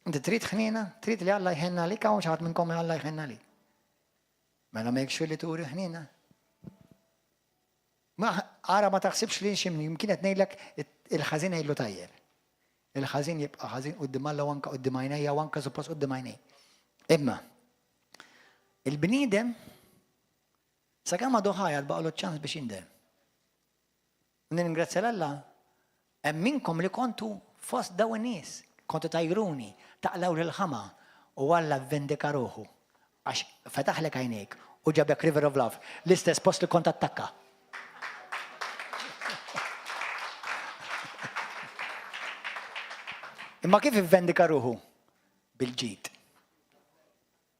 Inti trid ħnina, trid li Alla jħenna lik hawn xi ħadd minnkom li Alla jħenna lik. Mela make sure li turi ħnina. Ma ara ma taħsibx li ximni, yimkien qed ngħidlek il-ħażin jgħidlu tajjeb. Il-ħażin jibqa' ħażin quddiem Alla u anke quddiem għajnejja u anke suppost quddiem għajnej. Imma il-bniedem sakemm għadu ħajja tbaqgħu ċans biex jindem. Ningrazzja Alla hemm minnkom li kontu fost dawn in-nies, kontu tajruni, taqlaw lil-ħama u Alla vendika ruħu. Għax fetaħlek għajnejk u ġabek River of Love, l-istess post li kont attakka. Imma kif ivvendika ruħu? Bil-ġid,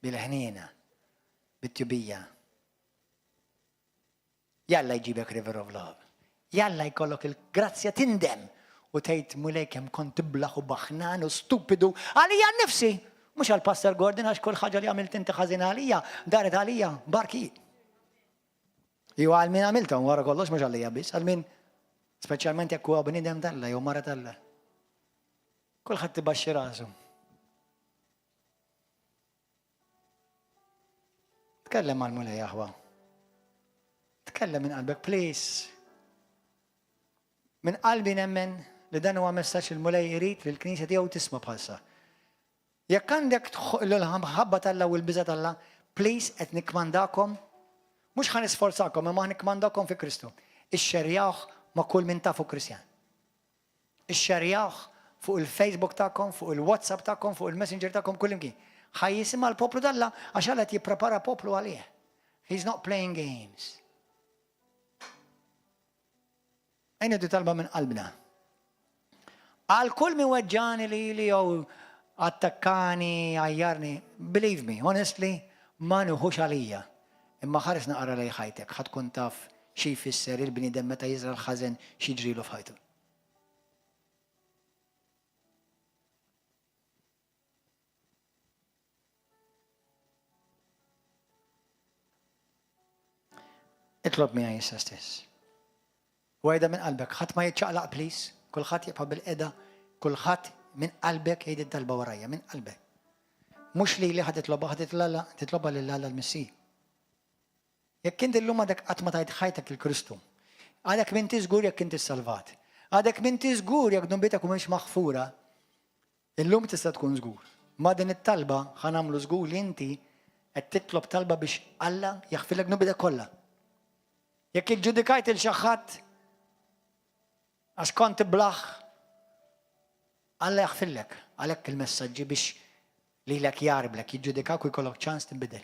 bil-ħnina, bit-tjubija. Jalla jġibek River of Love. Jalla jkollok il-grazzja tindem u tgħid mulejk hemm kont tiblaħ u baħnan u stupidu għalija nnifsi. Mux għal-Pastor Gordon, għax kull ħaġa li għamilt inti ħażin għalija, daret għalija, barki. Ju għal-min għamilta, wara kollox mux għalija biss, għal-min, speċjalment jekk huwa bniedem Alla jew mara Alla. Kulħadd tibaxxi rasu. Tkellem għal-mulej aħwa. Tkellem minn qalbek, please. Minn qalbi nemmen li dan huwa messaġġ il-mulej irid li l-Knisja tiegħu tisma' bħalsa. Jekk għandek l-ħabba tal-Alla u l-biża tal-Alla, please qed nikmandakom, mhux ħan isforzakom, imma nikmandakom fi Kristu. Ixxerjaw ma' kull min tafu Kristjan. Ixxerjaw fuq il-Facebook tagħkom, fuq il-WhatsApp tagħkom, fuq il-Messenger tagħkom kull imkien. Ħaj jisimha l-poplu tal-Alla għax Alla qed jipprepara poplu għalih. He's not playing games. Ejna di talba minn qalbna. Għal kull min weġġani li jew attakkani, għajjarni, believe me, honestly, ma nuħux għalija. Imma ħares naqra lej ħajtek, ħad kun taf xi jfisser il-bniedem meta jiżra l-ħażen xi jġrilu f'ħajtu. Itlob miegħi issa stess. Wajda minn qalbek, ħadd ma jiċċaqlaq please, kulħadd jibqa' bil-qeda, kulħadd min qalbek jgħid id-talba warajja, min qalbek. Mhux li ħad titloba lil Alla l-Missih. Jekk inti llum għadek qatt ma tgħid ħajtek il-Kristu, għadek minti żgur jekk inti salvat. Għadek minti żgur jekk dunbitek mhux maħfura, illum tista' tkun żgur. Ma din it-talba ħanamlu żgur li inti qed titlob talba biex Alla jaħfilek dunbitek kollha. Jekk iġġudikajt il xi ħadd għax kont blaħ, Alla jaħfillek għalhekk il-messaġġi biex lilek jarblek jiġġudikak u jkollok ċans tinbidel.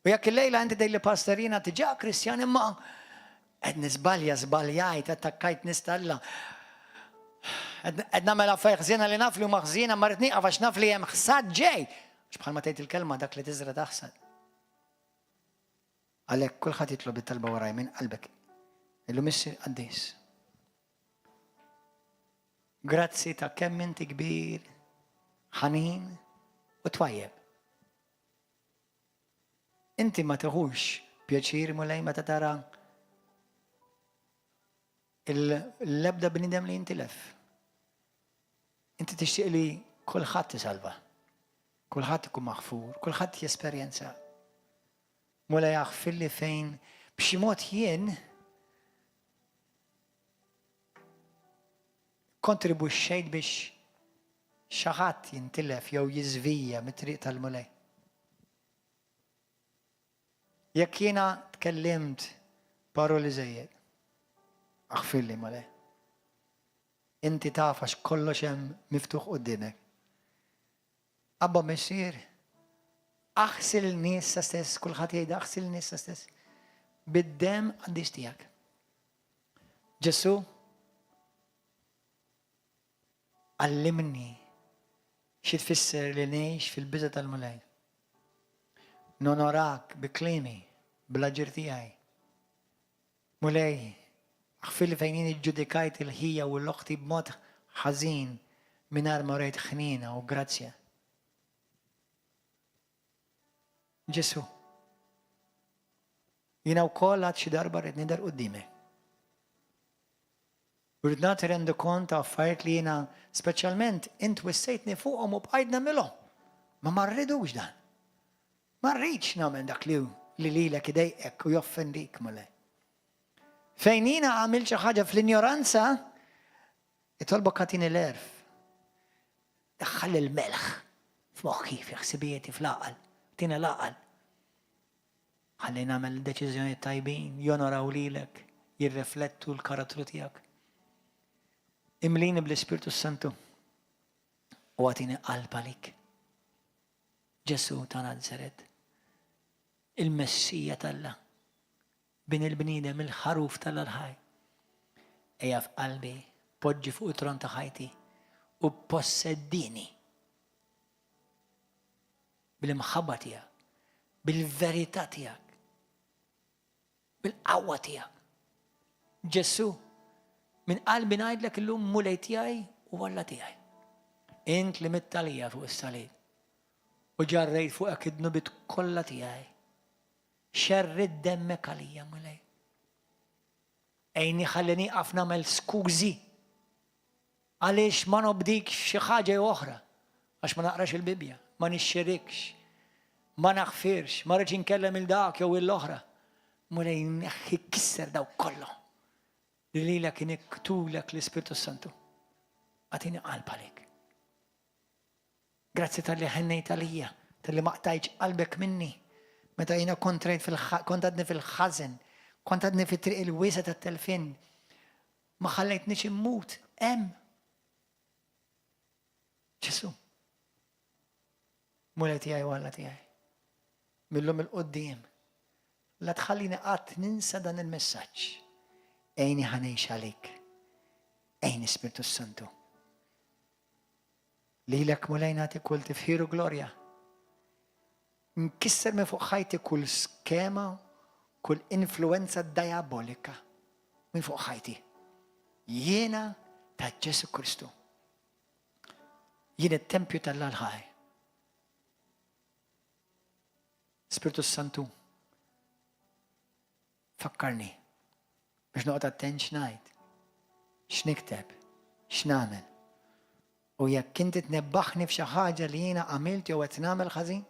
U jekk il-lejla inti dejli pastorina tiġa Kristjan imma qed żbaljajt attakkajt nies tal-Alla. Qed nagħmel affarijiet ħżiena li naf li huma ħżiena ma rid nieqaf għax naf li hemm ħsad ġej. Bħalma tgħid il-kelma dak li tiżra taħsad. Għalhekk kulħadd jitlob it-talba waraj minn qalbek. Illum issir qaddis. Grazzi ta' kemm inti kbir, ħanin u twajjeb. Inti ma tieħux pjaċir mulej meta tara l-ebda bniedem li jintilef. انت تشتاق لي كل خط سالفه، كل خط يكون مغفور، كل خط يسبرينسا مولا يغفر لي فين بشي موت ين contribuisceit biex xaħat jintilef jew jizvija mit-triq tal-mulej. Jekk jiena tkellimt paroli żejjed, aħfir li mulej. Inti taf għax kollox hemm miftuħ quddiemek. Abba missier, aħsil nies sa stess, kulħadd jgħid aħsil nies sa stess. Bid-dem għandix tiegħek. Ġesu għallimni xi tfisser li ngħix fil-biża' tal-mulej. Nonorak bi klimi, bl-aġir tiegħi. Mulej, aħfir li fejn iġġudikajt il-ħija u l-oħti b'mod ħażin mingħajr ma rejt ħnina u grazzja. Ġesu, jiena wkoll għad xi darba rrid nidher quddiemek. Rrid nagħti rendu kont ta' affarijiet li jiena speċjalment int wissejtni fuqhom u bqajt nagħmilhom. Ma rridux dan. Ma rridx nagħmel dak li lilek idejqek u joffendik mulej. Fejn jiena għamil xi ħaġa fl-injoranza, itolbok għatini l-erf. Daħħal il-melħ f'moħħi, fi ħsibijieti fl-aqal, tina l-aqal. Ħalli nagħmel deċiżjoni tajbin, jonoraw lilek, jirriflettu l-karattru tiegħek. Imlini bl-Ispirtu Santu u għatini qalb għalik. Ġesu ta' Nazaret, il-Messija tal-la, bin il-bniedem il-ħaruf tal-ħaj. Ejja f'qalbi, poġġi fuq it-tron ta' ħajti u posseddini bil-imħabba tiegħek, bil-verità tiegħek, bil-qawwa tiegħek. Ġesu, min qalbi ngħidlek illum mulej tiegħi u Alla tiegħi. Int li mittalija fuq is-salib u ġarrejt fuqek id-nubit kollha tiegħi. Xerrid demmek għalija mulej. Ejni ħallini qaf nagħmel skużi għaliex ma nobdik xi ħaġa oħra għax ma naqrax il-Bibja, ma nixxirikx, ma naħfirx, ma rridx inkellem il-dak jew il-oħra. Mulej neħħi kisser daw kollha. Li lilek iniktulek l-Ispirtu Santu. Għatini qalb għalik. Grazzi tal-li ħennejt għalija, tal-li maqtajċ qalbek minni. Meta jina kont għadni fil-ħazen, kont għadni fit-triq il-wisa tat-telfin, ma ħallejtniex immut, hemm. Ġesu. Mulej tiegħi u Alla tiegħi. Millum il-qoddim. La tħallini qatt ninsa dan il-messaġġ. Ejni ħanejx għalik. Ejni Spiritu Santu. Lilek mulej nagħti kull tifħiru glorja. Nkisser minn fuq ħajti kull skema, kull influenza diabolika minn fuq ħajti. Jiena ta' Ġesu Kristu. Jien it-tempju tal-ħaj. Spiritu Santu, fakkarni biex noqgħod attent x'ngħid, x'nikteb, x'nagħmel. U jekk inti tnebbaħni f'xi ħaġa li jiena għamilt jew qed nagħmel ħażin,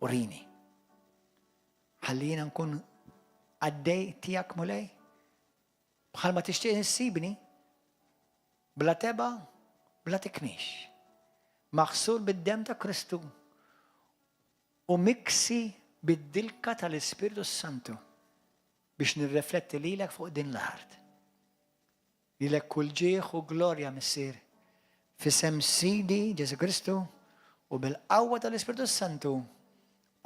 urini. Ħalli jiena nkun għaddej tiegħek mulej. Bħalma tixtieq issibni bla teba, bla tikmix. Maħsur bid-dem ta' Kristu u miksi bid-dilka tal-Ispiritu Santu biex nirrefletti lilek fuq din l-art. Lilek kull ġieħ u glorja missier f'isem Sidi Ġesu Kristu u bil-qawwa tal-Ispiritu Santu.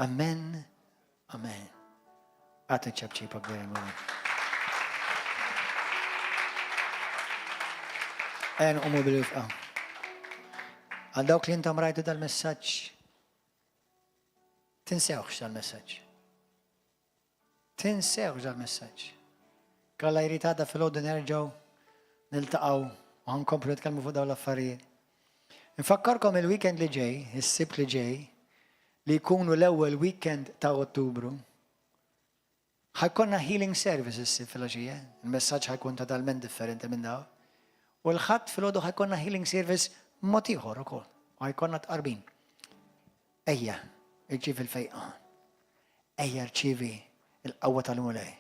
Amen. Amen. Għatu ċabċipa għvermu. Għen umu bil-wifqa. Għal dawk li intom rajtu dal-messaġġ, tinsewx dal-messaġġ. Tinsewx dal-messaġġ. Kalla irritata fil-ħodu nerġaw niltaqaw u ħankomplu nitkellmu fuq dawn l-affarijiet. Infakkarkom il-weekend li ġej, is-sibt li ġej, li jkunu l-ewwel weekend ta' Ottubru. Ħajkonna healing services fil-għaxija, il-messaġġ ħajkun totalment differenti minn daw. U l-ħadd fil-ħodu ħajkonna healing service mod ieħor ukoll. Ħajkonna tqarbin. Ejja, irċievi l-fejqan. Ejja rċievi l-qawwa tal-mulej.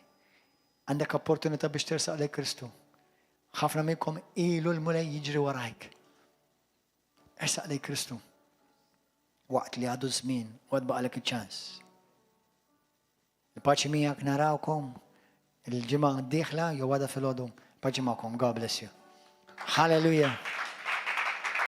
Għandek opportunità biex tersaq lejn Kristu. ħafna minnkom ilu l-mulej jiġri warajk. Ersaq lejn Kristu. Waqt li għadu żmien, waqt baqalek iċ-ċans. Il-paċi miegħek narawkom il-ġimgħa d-dieħla jew għada fil-għodu. Paċi magħkom. God bless you. Hallelujah.